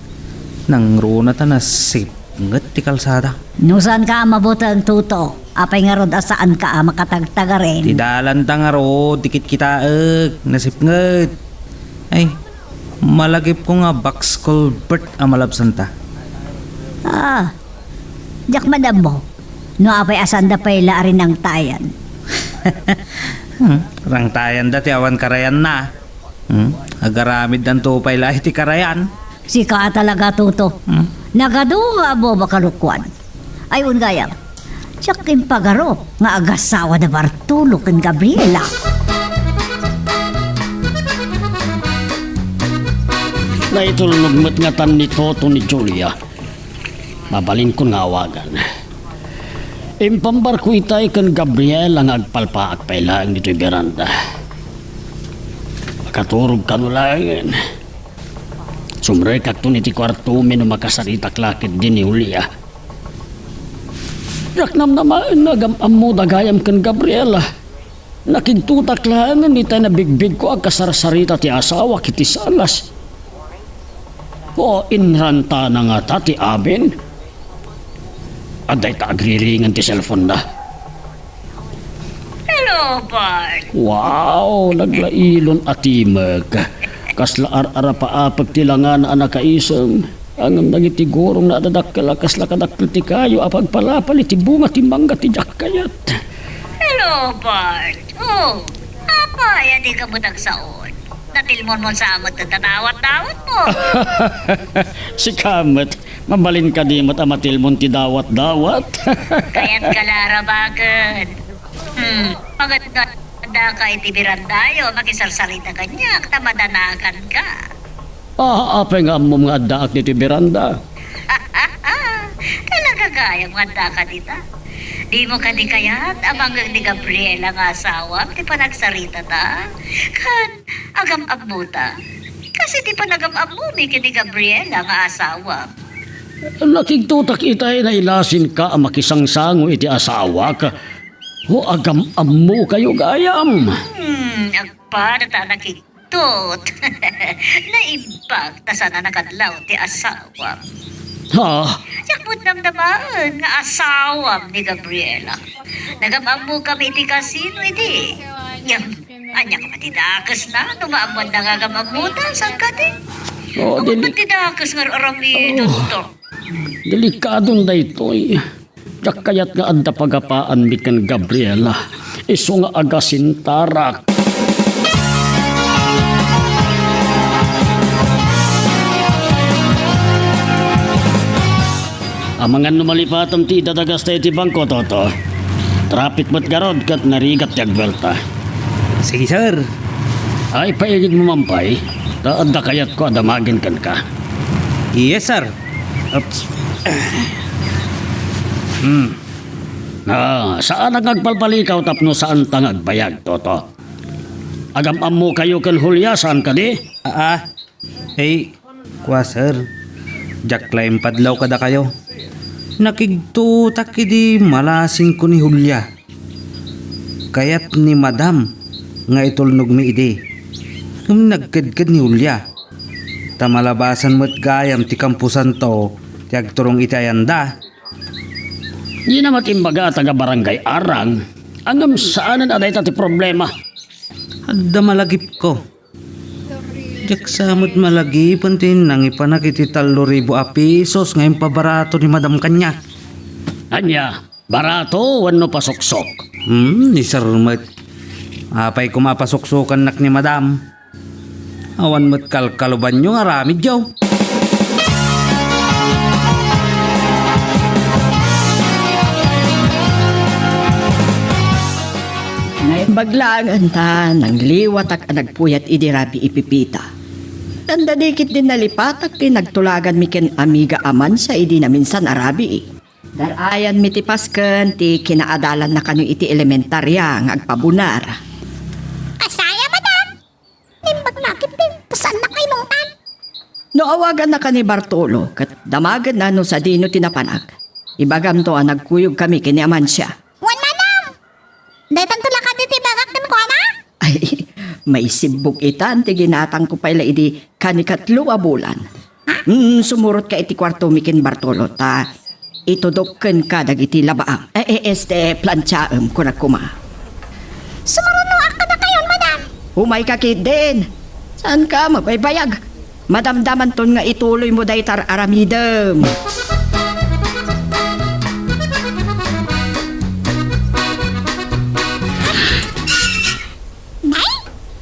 Nang runa ta na sipngat ti kalsada. Nusan ka mabutang, Tuto? Apay nga rod asaan ka makatagtaga rin. Ti dalan ta nga ro, dikit kitaag, nasipngat. Ay, malagip ko nga box culvert ang malabsan ta. Diyak madam mo. No apay asanda pay laarin ng tayan. Rangtayan dati awan karayan na. Agaramid ng tupay lahi ti karayan. Si ka talaga, Tuto. Nagadunga mo makalukwan. Ayun gayam. Tiyak yung pagaro nga agasawa na Bartolo kan Gabriela. Na itulog nga tan ni Toto ni Julia. Mabalin ko nga awagan. Impambar ko itay kan Gabriel ang agpalpaak pa ilang dito'y beranda. Makaturog ka nulangin. Sumre kakto ni ti kwarto mino makasaritak lakit din ni Julia. Yaknam naman nagamam mo dagayam kan Gabriela. Nakigtutak lang ni tayo na bigbig ko ang kasarsarita ti asawa kiti salas. O inranta na nga ta ti amin. Aday ta agriringan ti cellphone na. Hello, Bart. Wow, naglailon atimag. Kasla ar-ara paapag tilangan anak kaisam. Ang nagitigurong na adadakala kasla kadakil ti kayo apag palapal iti bunga ti mangga ti jakkayat. Hello, Bart. Oh, apa yan di ka butag saon? Natilmon mo sa amot na tatawat-dawat mo. Si Kamat, mabalin ka di mat amatil mo ti dawat-dawat. Kaya't kalarabagan. Maganda ka iti birandayo, makisarsarita ka niya, tamadanakan ka. Apay nga mo mga daak dito Miranda. Talaga kaya maganda ka dita. Di mo ka di kayat amang ni Gabriela nga asawa, di pa nagsarita ta. Kan, agam abuta. Kasi di pa nagam-am mo ni Gabriela nga asawa. Nakigtutak itay na ilasin ka ang makisangsango iti asawa ka. O agam-am mo kayo gayam. Agpa na ta nakiktot. Naimbag ta sana nakadlaw ti asawa. Ha? Yakbot namdaman nga asawa ni Gabriela. Nagamam mo kami iti kasino iti. Anya ka matidakas na, numaamuan na nga gamamutan, saan ka din? O, Ako matidakas nga aramido to. Delikadong da ito eh. Yak kayat nga anda pagapaan mi kan Gabriela. Iso nga agasin tarak. Amangan numalipatam ti dadagas tayo ti bangko toto. Traffic mat garod kat narigat yagbelta. Sige, sir. Ay paigid mo mampay. Anda kayat ko adamagin kan ka. Yes, sir. Oops. Saan ang agpalpalikaw tapno saan tangag bayag, Toto? Agam-am mo kayo kan Hulya, saan ka di? Hey, kwa, sir. Jaklay padlaw kada kayo. Nakigtutak idi malasin ko ni Hulya. Kayat ni Madam nga itulnog mi idi. Kung nagkadkad ni Hulya. Tamalabasan mo't gayam ti kampusan to, ti agturong itayanda. Di na matimbaga taga barangay Arang. Angam saanan aday ti problema. Adda malagip ko. Jak samot malagip tin nang ipanak iti 3,000 pesos ngayon pabarato ni Madam kanya. Anya, barato wano pasuksok. Ni Sir Mat. Apay kumapasuksukan nak ni Madam. Awan mo't kalkaluban nyo nga ramid yaw. Baglangan ta, nang liwat ak nagpuyat idirabi ipipita. Nandadikit din nalipatak ti nagtulagan mi ken amiga aman sa idi na minsan arabi. Darayan mi ti pasken ti kinaadalan na kanyo iti elementarya nga agpabunar. Asaya, madam. Nimbag nakit din. Saan na kayo nungtan? No awagan na ka ni Bartolo, kat damagan na no sa dino tinapanag. Ibagam to ang nagkuyog kami kini aman siya. Wan, madam. Daytan tula ka diti bagak din ko, na? Ay, may sibuk itan, ti ginatang ko pala idi kanikatlo a bulan. Sumurot ka iti kwarto mikin Bartolo, ta itudokken ka dagiti labaang. Plantsaem ko na kuma. Sumaruno ka na kayon, madam. Humay ka kid din. Saan ka mabaybayag? Madamdaman ton nga ituloy mo daytar aramidem.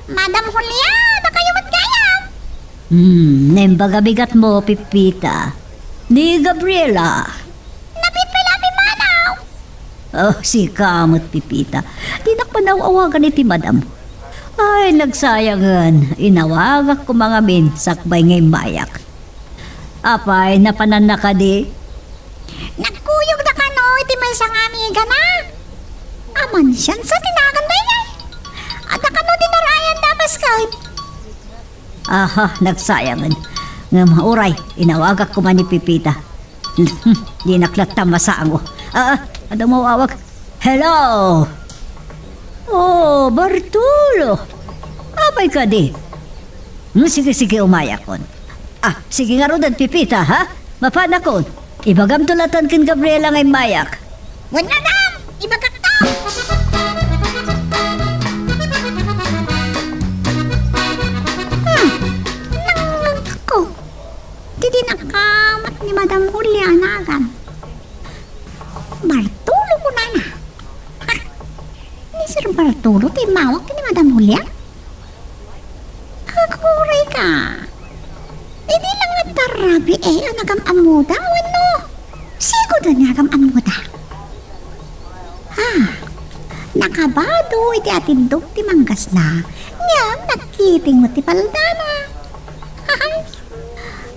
Madam Julia, na kayo matgayam. Nembaga bigat mo, Pipita. Ni Gabriela. Napipilapi manaw. Oh, si kamot, Pipita. Di na panawawagan iti madam. Ay, nagsayangan. Inawagak ko mga minsakbay ngay bayak. Apay, napanan na ka di. Nagkuyog na ka no, iti may isang amiga na. Aman siyan sa tinagan ba yan? At ka no dinarayan na Skype. Aha, nagsayangan. Nga mauray, inawagak ko man ni Pipita. Di naklata masango. Ano mo awag? Hello! Oh, Bartolo! Apay ka di. Sige, umayak kon. Sige nga rodan, Pipita, ha? Mapana kon. Ibagam tulatan kin Gabriela ngay mayak. Wan, madam. Ibagak to. Nangko. Didi nakamat ni Madam Julia nagan. Bartolo ko na. Ni Sir Bartolo, timawag ni Madam Julia? Kakuray ka. Hindi lang at tarabi anagam amuda, wano? Sigo na nagam amuda. Nakabado iti atindog ti manggas na. Ngam, nagkiting mo ti paldana.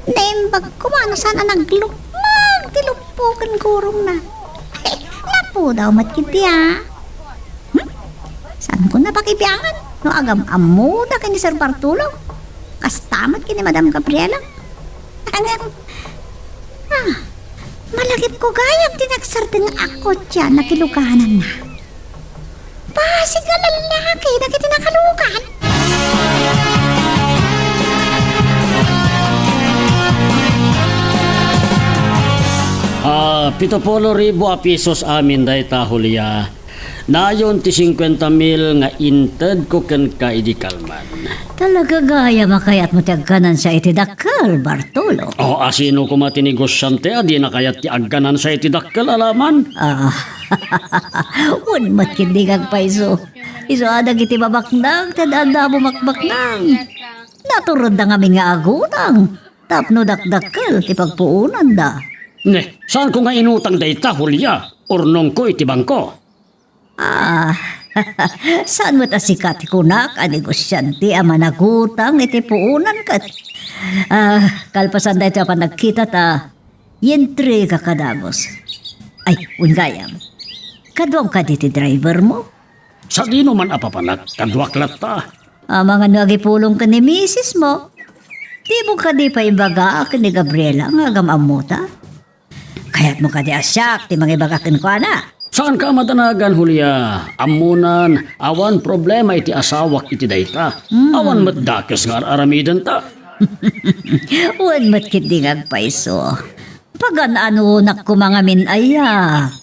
Naimbag ko ano sana naglupag ti lupukan gurong na. Napu daw matkiti ha. Saan ko napakibiyangan? No agam amo na kini Sir Bartolo. Kastamat kini Madam Gabriela. Malagip ko gayam tinagsarting ako dyan na kilukahanan na. Pasigal ang laki na kitinakalukan. Pitopolo ribo a pesos amin day tahulya. Nayon ti 50,000 nga inted ko ken ka idi kalman. Talaga gaya makayat mo ti agkanan sa iti dakkel, Bartolo. O asino ko matinigosyante adi na kayat ti agganan sa iti dakkel alaman. Un matkindig ang paiso. Iso adag iti babaknang, tadanda mo makbaknang. Naturod na nga agunang. Tapno dakdakkel ti pagpuunan da. Ne, saan ko nga inutang day tahulya? Urnong ko iti bangko. Saan mo tasikat kunak a negosyante a managutang iti puunan kat? Kalpasan da ito pa nagkita ta, yentre ka kadagos. Ay, ungayam, kadwang ka diti driver mo? Sa dino man apapanak, kadwaklat ta. Mga nagipulong ka ni misis mo, di mo ka di pa ibaga ni Gabriela nga gamamuta? Kaya't mo ka di asyak, di mga ibagakin ko ana. Saan ka matanagan, Hulya? Amunan, awan problema iti asawak iti dayta. Awan matdakes nga aramidan ta. Huwag matkitingag paiso. Pagan ano nak ko mga minaya,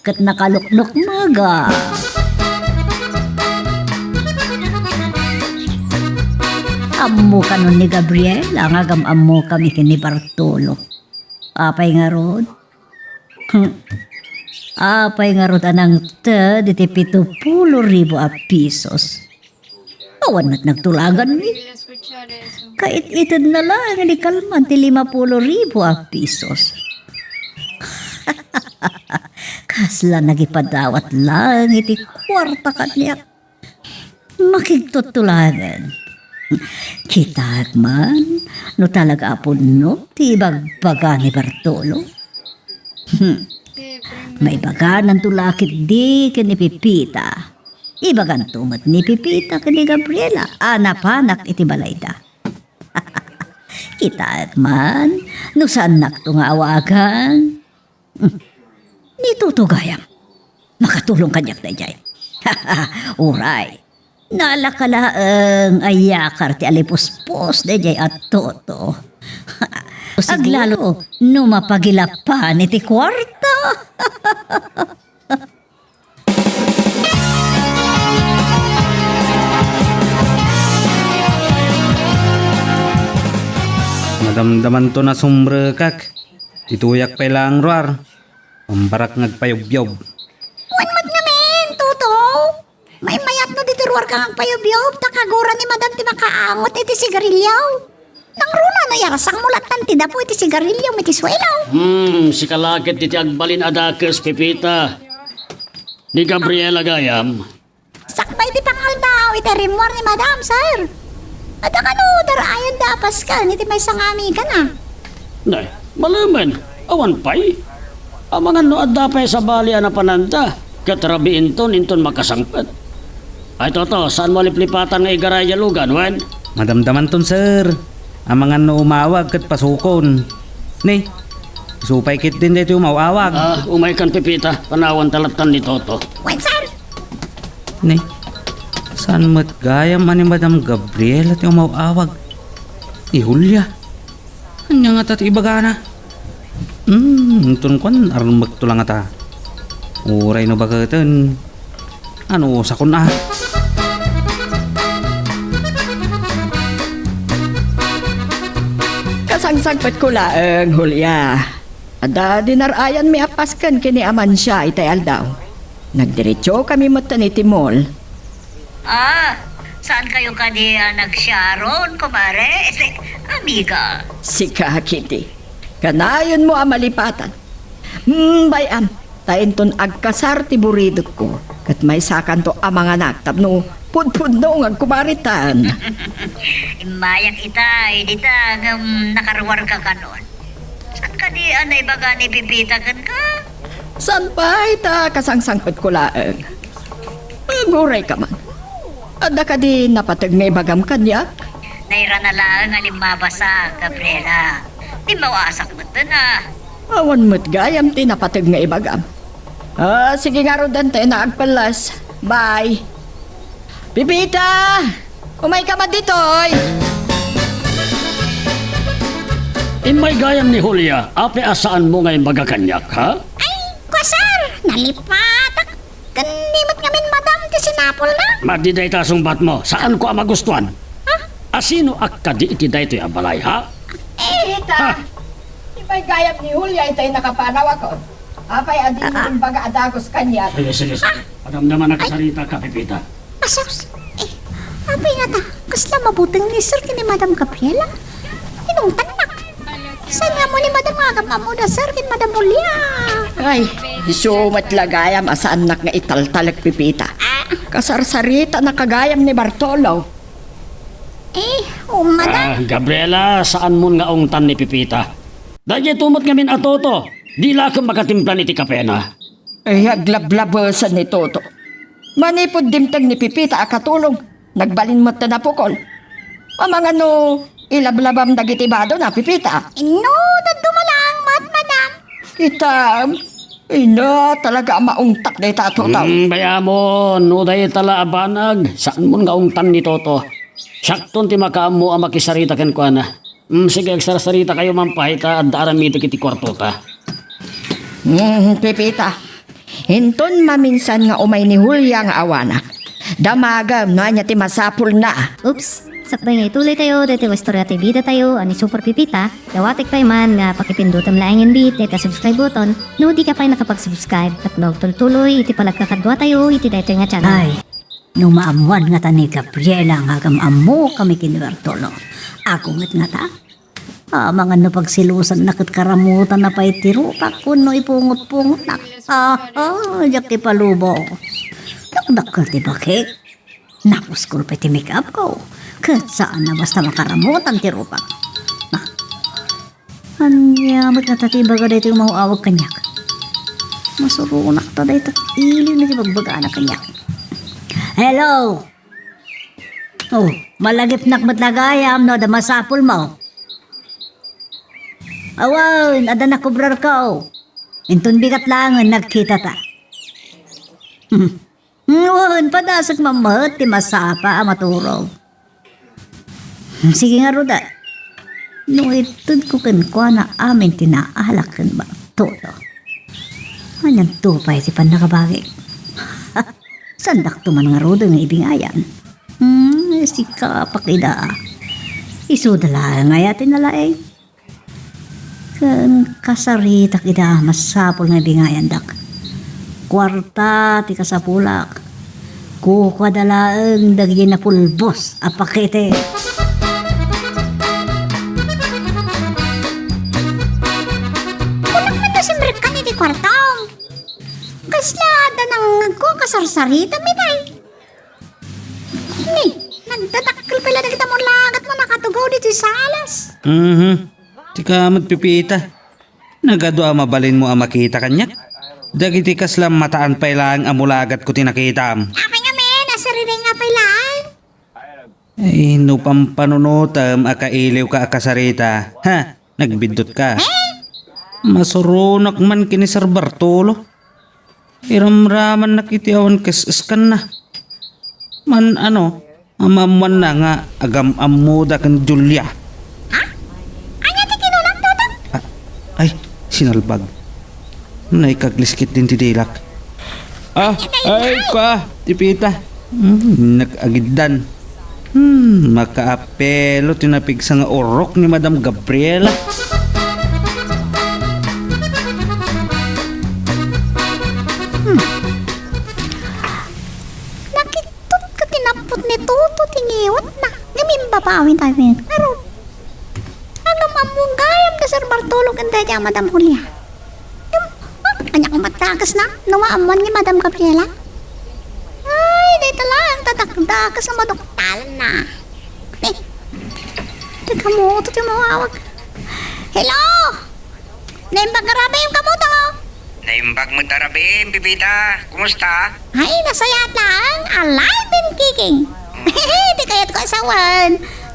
kat nakaluknok maga. Ammo ka nun ni Gabriela, nga ammo kami kini Bartolo. Apay nga rod? Apay nga rod anang ta, diti 70,000 a pesos. Awan mat nagtulagan ni. Kait-itid na lang, ni kalman, ti 50,000 a pesos. Kasla nagipadawat lang, iti kwarta ka niya. Makigtutulagan. Kitag man, no talaga apon no, ti bagbaga ni Bartolo. May baga ng tulakit di kini Pipita. Ibagan tumat ni Pipita kini Gabriela. Anapanak iti balayda. Kitag man, no saan nakto nga awagan. Nitutugayam. Makatulong kanyak na dyan. Uray. Nalakalaang ayakar ti alipuspos na dyan at toto. Aglalo, no mapagilapan iti kwarta. Madamdaman to na sumbrekak. Tituyak pa lang roar. Pambarak nagpayobyob. Wan namin, Tuto. May mayat no dito ruwar kang payobyob. Takagura ni Madam ti makaangot iti sigarilyaw. Nang runa no yarasang mulat ng tidapo iti sigarilyaw iti swelaw. Si kalakit iti agbalin adakes, Pipita. Ni Gabriela gayam. Sakbay ti pangal daw iti rimwar ni Madam, sir. At ang ano, darayan dapas ka, iti may sangami ka na. Nay, malaman. Awan pay. Amangan no adda pay sa bali na pananda. Katrabiin ton inton makasangpat. Ay toto, saan mo liplipatan nga igaraya lugan, wan? Madamdaman ton sir. Amangan no umawag kat pasukon. Nay, supay kit din dito umawag. Umay kan Pipita, panawan talatan ni Toto. Wen, sir. Nay, saan mat gaya man ni Madam Gabriela ti umawag? Ihulya. Anya nga tat ibagana. Intun kon aron magtulang ata. Uray no bagatan. Ano sa kun Kasangsagpat ko laeng, Hulya. Ada dinarayan mi apaskan kini aman siya itay aldaw. Nagdiretso kami matan iti mall. Saan kayo kaniya nagsyaron, kumare? Amiga. Sika, Kitty. Kanayon mo amalipatan. Bayam, tainton agkasar ti buridok ko. Kat may sakan to amang anak tapno pudpudno ng kumaritan. Mayak itay, dita nakarwar ka kanon. Saan ka di anay baga ni Pipita kan ka? San pa ita kasangsangkot ko laeng? Guray ka man. Ada ka di napatag nga ibagam kanya? Naira na lang nga limabasa, Gabriela. Di mawasak mo ito na. Awan mo't gayam ti napatag nga ibagam. Sige nga ro dante na agpalas. Bye. Pipita! Umay ka man dito, oy! Imay gayam ni Julia, api asaan mo ngayon magakanyak, ha? Ay, kwasar! Nalipatak! Kanimot ngamin madam ti sinapol na. Madiday tasong bat mo, saan ko ang magustuhan? Asino akka di iti day to'y abalay, ha? Pipita! Imay gayam ni Julia itay nakapanaw ako. Apay adin yung baga adagos kanya. Sige. Adam naman nakasarita ka, Pipita. Asos! Apay nga ta, kasla mabutang ni sir kini Madam Gabriela. Inong tanak. Saan nga mo ni Madam Agam Amuda sir kin Madam Julia? Ay, isumat lagayam asa anak nga italtalag Pipita. Kasarsarita na kagayam ni Bartolo. Madam. Gabriela, saan mo nga ungtan ni Pipita? Dahil tumot ngamin atoto, di lang kang makatimpla ni Tikapena. Ay, aglablabasan ni Toto. Manipod dimtag ni Pipita akatulong. Nagbalin mo na pukol. Amang ano, ilablabam dagitibado na Pipita. No, dumalang madam. Kita, ina talaga maungtak na itatotaw. Baya mo, nuday tala abanag. Saan mo nga ungtan ni Toto? Sakton ti makaam mo ang makisarita ken ko na. Sige, agsarasarita kayo mampahita at daaramiti kiti kwarto ta. Pipita, hinton maminsan nga umay ni Julia nga awanak. Damagam no anya ti masapul na. Oops! Sakbay nga ituloy tayo, dito istorya tayo bida tayo, ani Super Pipita. Dawatik pa man nga pakipindutan laing bit, dito subscribe button. No di ka pa nakapag-subscribe, tapnog tuloy, iti palagkakadwa tayo, iti dito nga channel. Ay, numaamuan nga ta ni Gabriela nga gamamo kami kiniwertolo. Ako nga ta. Mga no pagsilusan na karamutan na pa itiro, kuno ipungot-pungot na. Jak ti palubo. Dakdak ti bakit? Nakuskul pa ti make-up ko. Kat saan na basta makaramutan ti rupak. Anyamat na tatibaga dito yung mahuawag kanyak. Masurunak ta dito. Iliw na ti bagbaga na kanyak. Hello! Oh, malagip nak matlagayam no, damasapul mo. Awan, ada na kubrar ka oh. Intun bigat lang nagkita ta. Awan, padasag mamat, ti masapa maturog. Sige nga Roda. No, itun ko kankwa na amin tinaalak kan ba? Toto. Anyan tupay ti panakabagay. Sandak tuman nga Roda nga ibingayan. Si kapakida. Isudala nga yatin nalaeng. Kan kasarita kita masapol nga bingayan dak. Kwarta ti kasapulak. Kukadalaang dagyan na pulbos apakete. Kulang man na simrek ka ni di kwartong. Kaslada ng nagkukasarsarita minay. Ni, nagtatakil pala na kita mo lagat mo nakatugaw dito sa alas. Tika Pipita. Nagadwa mabalin mo ang makita kanyak. Dagiti kaslam mataan pa ilang amulagat ko tinakita. Apay nga men, nasarili nga pailaan. Ay, no pampanunutam akailiw ka akasarita. Ha, nagbidot ka. Masurunak man kini Sir Bartolo. Iramraman nakitiawan kes-eskan na. Man ano, amaman na nga agam amuda kan Julia. Anya ti kinulang tutang. Ay, sinalbag. Naikagliskit din ti Dilak. Ay ka, tipita. Nag-agiddan. Makaapelo tinapig sa nga orok ni Madam Gabriela. Nakitut ka tinapot ni Toto tingiwat na. Ngamin babawin tayo men. Pero, alam among gayam na Sir Bartolo kanda niya Madam Julia. Kanya kong matakas na, nawaamuan ni Madam Gabriela. Ay, dito lang, tatakdakas na madoktalan na. Eh, teka mo, ito yung mawawag. Hello? Naimbag grabe yung kamuto. Naimbag mo tarabim, Pipita. Kumusta? Ay, nasaya lang. Alive and kicking. Di kaya't ko asawan.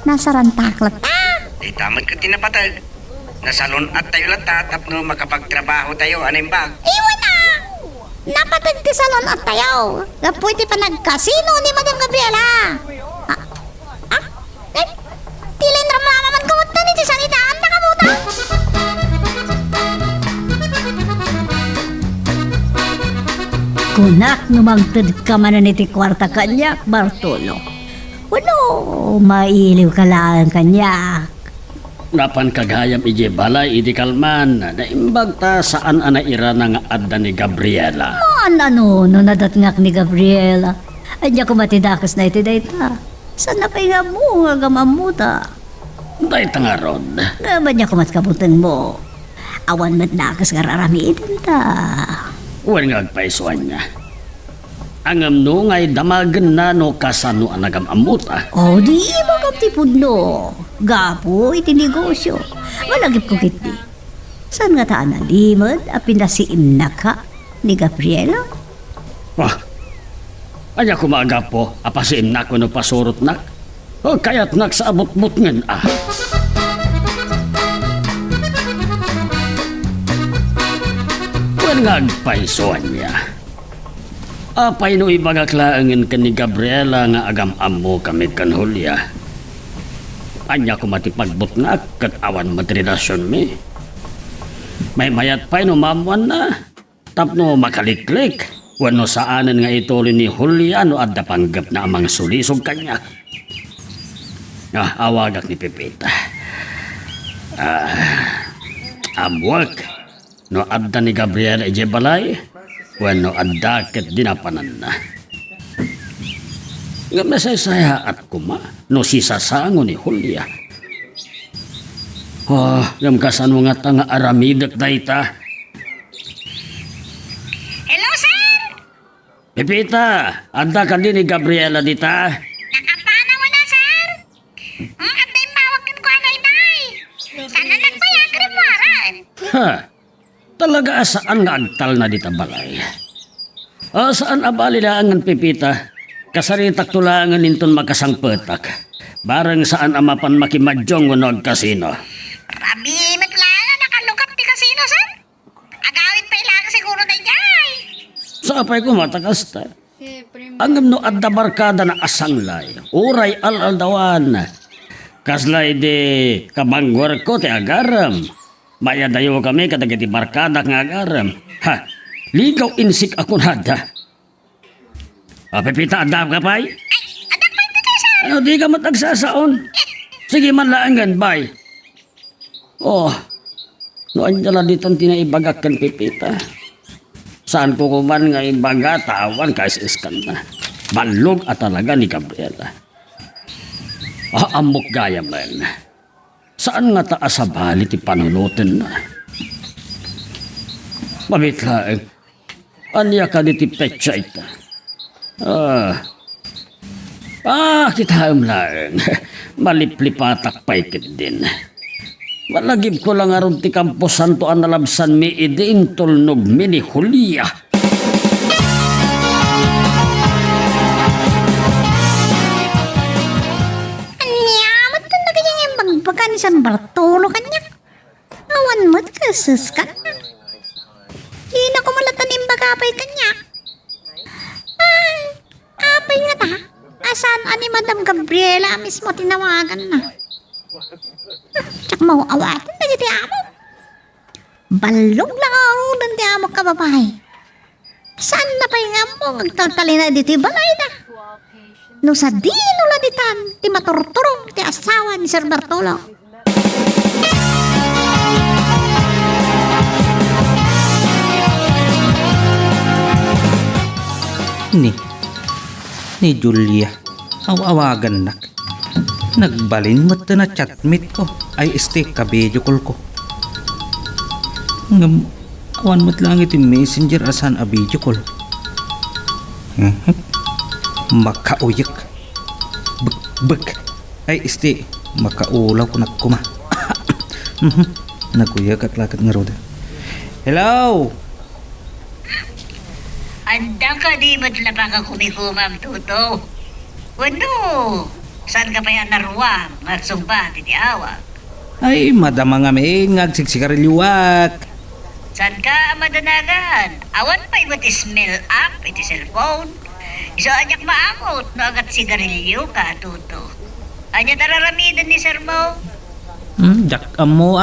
Nasa rantaklat ta. Di tamad ka tinapatag. Nasalon at tayo lata tapno makapagtrabaho tayo, anaimbag. Iwan na. Napatag ti salon at tayo. Na pwede pa nagkasino ni Madam Gabriela. Eh, tilin ramamaman kumot na ni ti sanitaan na kamuta. Kunak numangtad ka man na ti kwarta kanyak, Bartolo. Wano, mailiw ka lang kanyak. Napan kagayam ije balay iti kalman. Naimbag ta saan ira nga adda ni Gabriela. Ano, no nadatngak ni Gabriela. Anya ko matidakas na iti dayta. Saan na kay nga mo nga gamamuta? Day tangarod. Naman niya kumatkabutan mo. Awan matnakas nga raramitin ta. Huwag nga agpaisuan niya. Ang amno nga'y damagan na no kasano ang nagamamuta. O di magaptipod no. Gapo iti negosyo. Malagip ko kiti. Saan nga taan na limod a pinasiim na ka ni Gabriela? Ah, anya kumaga po, apasiim na ko no pasurot nak. O kaya't nak sa abot-bot ngan ah. Huwag nga agpaisuan niya. Apay no ibagaklaangin ka ni Gabriela nga agam-am mo kami kan Julia. Anya ko matipagbot nga kat awan matrelasyon mi. May mayat pa'y no mamuan na. Tapno makaliklik. Wano saanan nga ituloy ni Julia no adda panggap na amang sulisog kanya. Awagak ni Pepita. Amwag. No adda ni Gabriela ije balay. Wano adda ket dinapanan na. Nga masasaya at kuma. No sisasango ni Julia. Ngam kasano nga ta nga aramidak dayta. Hello, sir. Pepita, adda ka din ni Gabriela dita. Nakapana mo na, sir. Abday mawakin ko anay-nay. Sana nagpayakrim mo aran. Ha? Talaga saan nga agtal na dita balay? Saan abali na ang Pepita? Kasaritak tulangan ninton makasangpetak. Barang saan amapan makimadyong unog kasino. Rabi, maglangan nakalukap ti kasino, sir. Agawin pa ilang siguro na jay. Sa apay ko matakasta. Ang no adda barkada na asanglay. Uray al-aldawan. Kaslay de kabangwar ko ti agaram. Maya dayo kami kadagiti barkada nga agaram. Ha, ligaw insik ako nada. Pepita, adab ka pa'y? Adak pa hindi kayo, sir. Ano, di ka matagsasaon. Sige man laangan, bay. Noon dala ditong tinaibagak kan Pepita. Saan ko kuman nga ibaga, tawan kaisiskan na. Balog at talaga ni Gabriela. Amok gaya man. Saan nga taas sa balit ipanunutin na? Mabitlaeng. Anya ka diti petsa ita. Kita lang. Maliplipatak paikit din. Malagib ko lang aron ti Campo Santo ang nalabsan mi idin tulnog mi ni Julia. Anyamat ka na kanyang yung bagbagan ni San Bartolo kanya. Awan mo't kasus ka na. Di na kumalatan yung bagapay kanya. Apay nga ta. Asan ani Madam Gabriela mismo tinawagan na. Tsak mo awatin na diti amo. Balog lang ako ng di amo kababay. Saan na pa yung amo ngagtaltali na diti balay na. No sa dino la ditan ti maturturong ti asawa ni Sir Bartolo. Ni Julia. Awagan nak. Nagbalin mo na chatmate ko. Ay kabidyo call ko. Ngam, awan mo't lang iti messenger asan a video call. Makauyak. Bek. Ay makaulaw ko nagkuma. Naguyak at lakat nga roda. Hello! Andang ka di mo't labang ka kumikumam, Tuto. Wano, saan ka pa yan naruwam? Magsumba, titiawag. Ay, madama nga may ngagsiksikariliwak. Saan ka madanagan? Awan pa iba't smell up, iti cellphone. Iso anyak maamot, no agat sigarilyo ka, Tuto. Anya tararamidan ni sir mo? Jak mo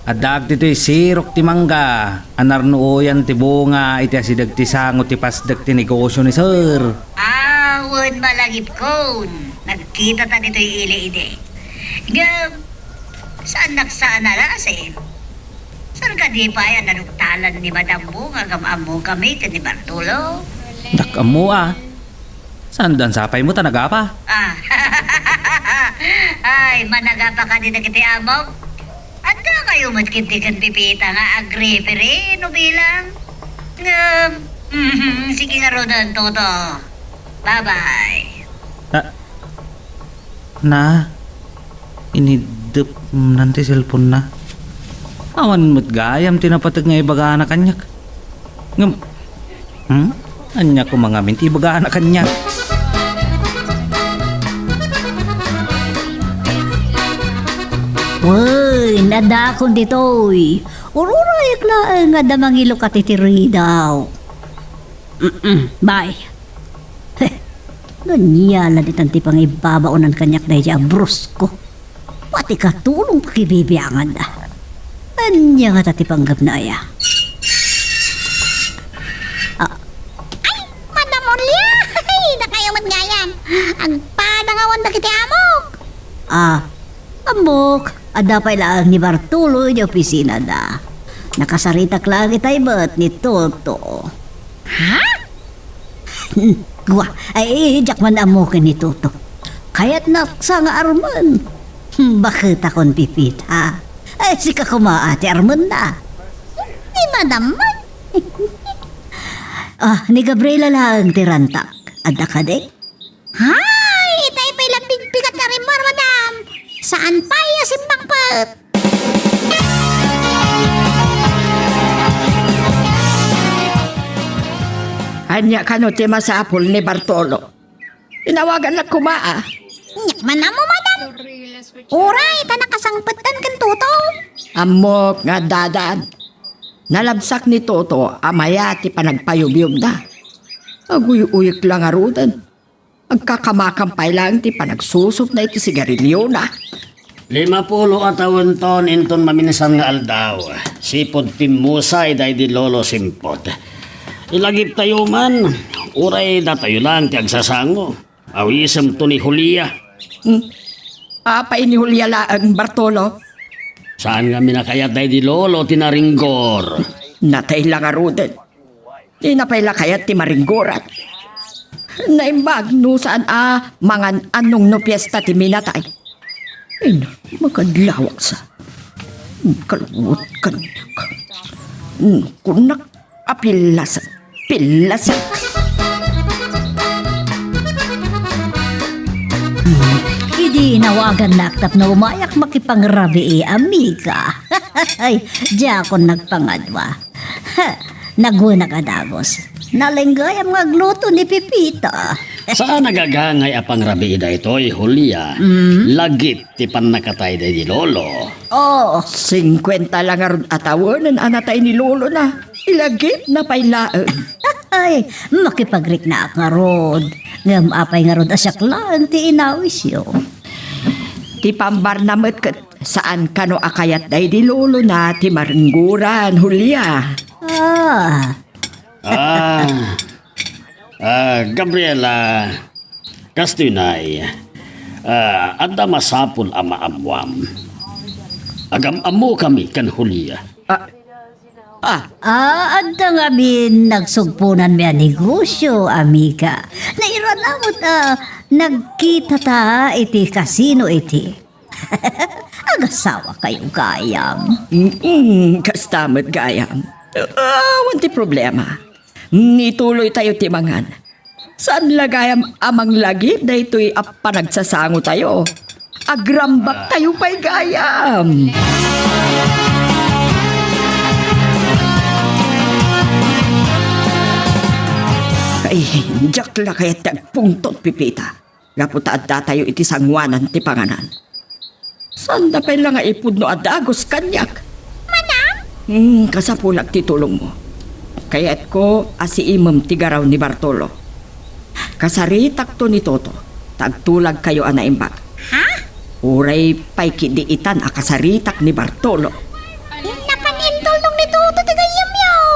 Adag dito sirok ti mangga. Anarnooyan ti bunga iti asidag ti sango ti pasdag ti negosyo ni sir. Awan malagip kon. Nagkita ta dito ili-ide. Ngam, saan naksaan nalasin? Saan ka di pa yan nanuktalan ni Madam mo nga gamam mo kami ti ni Bartolo? Jak mo Saan dan sapay mo tanaga pa? Ay, managapa ka din na kiti amok. Anda kayo matkintikan pipita nga agripere, no bilang? Sige nga rodan, Toto. Bye-bye. Inidip nanti cellphone na. Awan mo't gayam tinapatag nga ibaga na kanyak. Anya ko mga minti ibaga na kanyak. Uy, nadakon ditoy. Ururayag na nga damangilo katitiri daw. Bye. Nanyala di tanti pang ibabaonan kanyak na iya brusko. Pati katulong pakibibiyangan na. Anya nga tati panggap na iya. Madam Julia! Na kayo matgayan. Ang padangawan na kiti amok. Amok, ada pa ilang ni Bartolo di opisina da. Nakasaritak lang itay ba't ni Toto. Ha? Gwa, ay jak man amokin ni Toto. Kaya't naksa nga arman. Bakit akong pipita? Ay, sika kumaati arman na. Di madam man. Ni Gabriela lang tirantak. Ada ka de? Hay! Itay pa ilang bigbigat na rin madam. Saan pa simbang pat? Anya ka no ti masapol ni Bartolo. Tinawagan na kumaa. Nyak man na mo, madam. Uray, ta nakasangpatan kan Toto. Amok nga dadan. Nalabsak ni Toto, amaya ti panagpayubyub na. Aguyuyik lang arudan. Agkakamakampay lang ti panagsusop na iti sigarilyo na. 50 atawon ton inton maminisan nga aldaw. Sipod timusay day di lolo simpot. Ilagip tayo man. Uray da tayo lang ti agsasango. Awisam to ni Julia. Apa ini Julia ang Bartolo? Saan kami nakayat day di lolo tinaringgor? Natay lang arudan. Di na pala kayat ti maringgorat. Naimbag no saan mangan anong no piyesta ti minatay. Ay na, makadlawak sa. Kalawot kanyak. Kunak apilasan. Pilasan. Hindi nawagan naktap na umayak makipangrabi amiga. Ay, diya ako nagpangadwa. Naguna ka dagos. Nalenggay ang magluto ni Pipita. Saan nagagangay apang rabi ida ito'y Julia? Lagip ti pan nakatay day di lolo. 50 lang aron atawanan anatay ni lolo na. Ilagip na pailaan. Ay, makipagrik na ka rod. Ngam apay nga rod asyak lang ti inawis yo. Ti pambar namet kat saan kano akayat day di lolo na ti maringguran, Julia. Gabriela, kastinay, ada masapul ama amwam. Agam-amu kami kan Julia. Adda nga bin nagsugpunan mi negosyo, amiga. Nairanamot nagkita ta iti kasino iti. Agasawa kayo gayam. Kastamat gayam. Wanti problema. Nituloy tayo timangan. Saan lagayam amang lagi na ito'y panagsasango tayo? Agrambak tayo pa'y gayam. Ay, jak la kaya tagpungtot pipita. Gaputa adda tayo iti sangwanan ti panganan. Sanda pa lang nga ipud no adagos kanyak. Kasapulag ti tulong mo. Kaya't ko asiimem ti garaw ni Bartolo. Kasaritak to ni Toto. Tagtulag kayo anaimbag. Ha? Uray pay kidiitan a kasaritak ni Bartolo. Napanintol nung nituto tigayam yaw.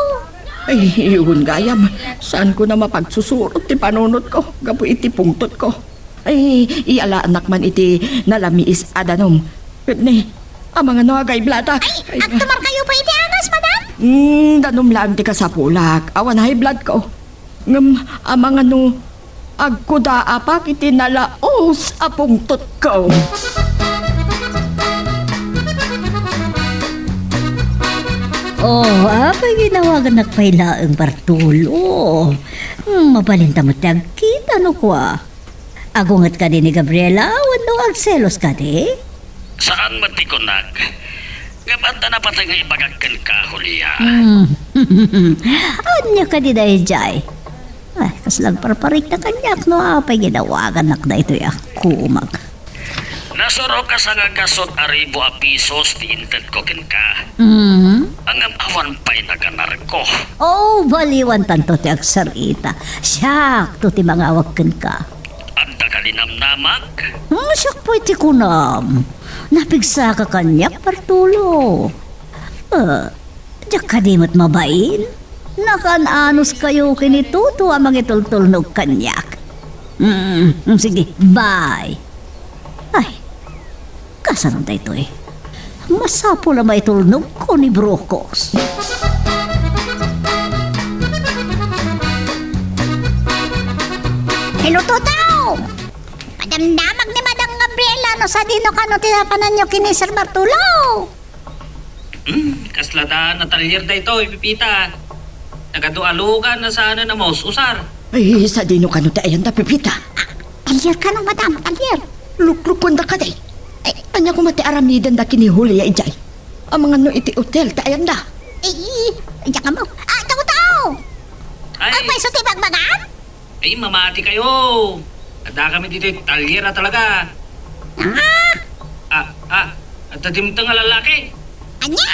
Ay, iyon gayam. Saan ko na mapagsusurot ti panunot ko? Gapo iti pungtot ko. Ay, iala anak man iti nalamiis adanom. Pwede ang mga nagay blata. Ay, agtumar kayo pa iti anas, madam? Danom lang ti kasapulak. Awan high blood ko. Ngam, amang ano, agkuda apak iti nalaos apungtot ko. Oh, apa ginawagan na pala ang Bartolo? Mabalinta mo tagkita no kwa. Agungat ka din ni Gabriela, wano agselos ka di? Saan matikonak? Gabanda na patay nga ibagagkan ka, Julia. Anya ka di dahil jay? Ay, kaslang parparik na kanyak no, apay ginawagan na ito ako umag. Nasuro ka sa nga gasot aribo a pisos ti inted ko ken ka. Ang awan pa'y naganarko. Oh, baliwan tanto ti agsarita. Siyak, to ti mga awagkan ka. Anda ka linamnamag? Siyak po iti kunam. Napigsa ka kanyak, Bartolo. Diyak ka di mo't mabain. Nakananos kayo kinituto ang mga itultulnog kanyak. Sige, bye. Ay, kasaron tayo ito eh. Masapo na maitulnog ko ni Brokos. Hello, Totaw! Madamdamag ni Madang Gabriela no sa dino ka no tinapanan nyo kini Sir Bartolo. Kaslada na talyer da ito, ipipita. Nagadualugan na sana na maus usar. Ay, sa dino ka no tayan da pipita. Talyer ka no, madam, talyer. Lukluk da ka day. Ay, anya ko mati aramidan da kinihuli ya ijay. Ang mga no iti hotel tayan da. Diyan ka mo. Totaw! Ay, Ang pwesto ti bagbagan? ay, mamati kayo. Ada kami dito, talyera talaga. At tadimtang nga lalaki. Anya?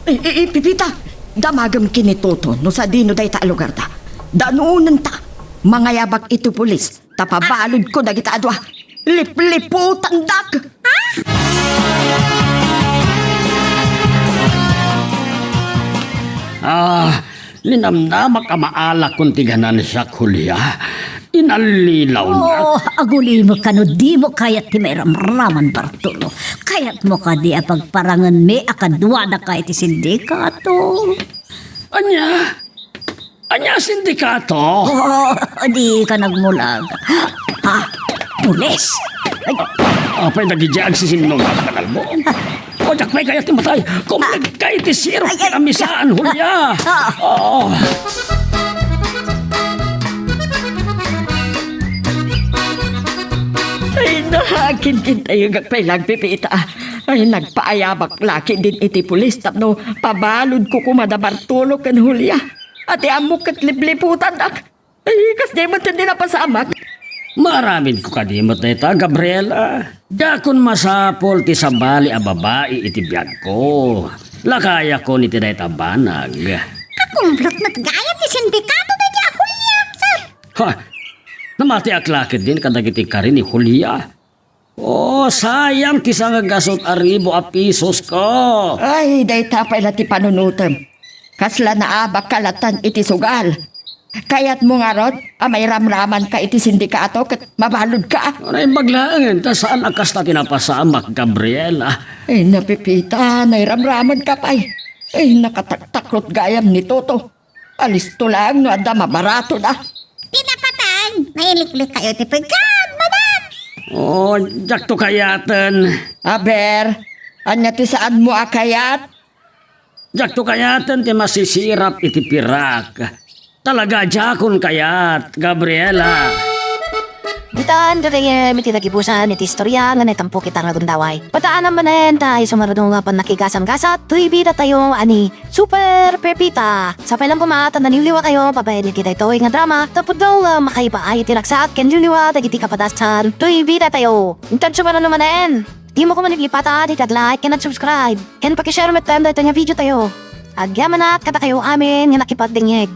Ay, pipita. Damagam kinitoto no sa dino day ta lugar da. Danunan ta. Mga yabak ito pulis. Tapabalod ko dagita adwa. Lip-liputan dak. Linamnamak ka maalak kung tiganan siya, Julia. Inalilaw na. Oh, aguli mo ka no, di mo kayat ti may ramraman, Bartolo. Kayat mo ka di apagparangan me akadwa na ka iti sindikato. Anya sindikato? Oh, di ka nagmulag. Ha? Pulis? Ay, Apay nagijag si sinong kanal mo. O jakpay kaya timatay. Kung nagkay ti sirop kinamisaan, Julia. Oo. Ay, nahakin tayo gagpay lang pipita. Ay, nagpaayabak laki din iti pulis tapno pabalod ko kumada Bartolo kan Julia. Ati amok kat libliputan dak. Ay, kas di mo tindi na pasamak. Maraming ko kadimot na ita, Gabriela. Dakon masapol ti sabali a babae iti biyag ko. Lakaya ko ni tinay tabanag. Kakumplot na gaya ti sindikato na di ako liyak, sir. Ha? Namati aklakit din kadagiti ka rin ni Julia. Oh, sayang ti nga gasot aribo a pisos ko. Ay, day tapay na ti panunutem. Kasla na abak kalatan iti sugal. Kayat mo nga rod, may ramraman ka iti sindikato kat mabalod ka. Ay, maglaangin, ta saan akas na tinapasamak, Gabriela? Ay, napipita, may ramraman ka pa eh. Ay, nakataktaklot gayam ni Toto. Alis to lang, no, anda mabarato na. Pinapatan, nailiklik kayo ti pagkan, madam. Oh, jak to kayatan. Aber, anya ti saan mo akayat? Jak to kayatan ti masisirap iti pirak. Talaga jakon kayat, Gabriela. Bitaan dere miti nagibusan iti istorya nga netampo kita nga gundaway. Pataan naman tayo sumarado nga pan nakigasam-gasat. Tuy bida tayo ani Super Pepita. Sa pailang pumata naniliwa kayo pabayad kita ito nga drama. Tapos daw makaiba ay tinaksak ken liliwa dagiti kapadasan. Tuy bida tayo. Intan sumarado naman. Di mo ko manipipata di tag-like ken subscribe. Ken pakishare met tanda ito nga video tayo. Agyaman na kata kayo amin nga nakipagdingig.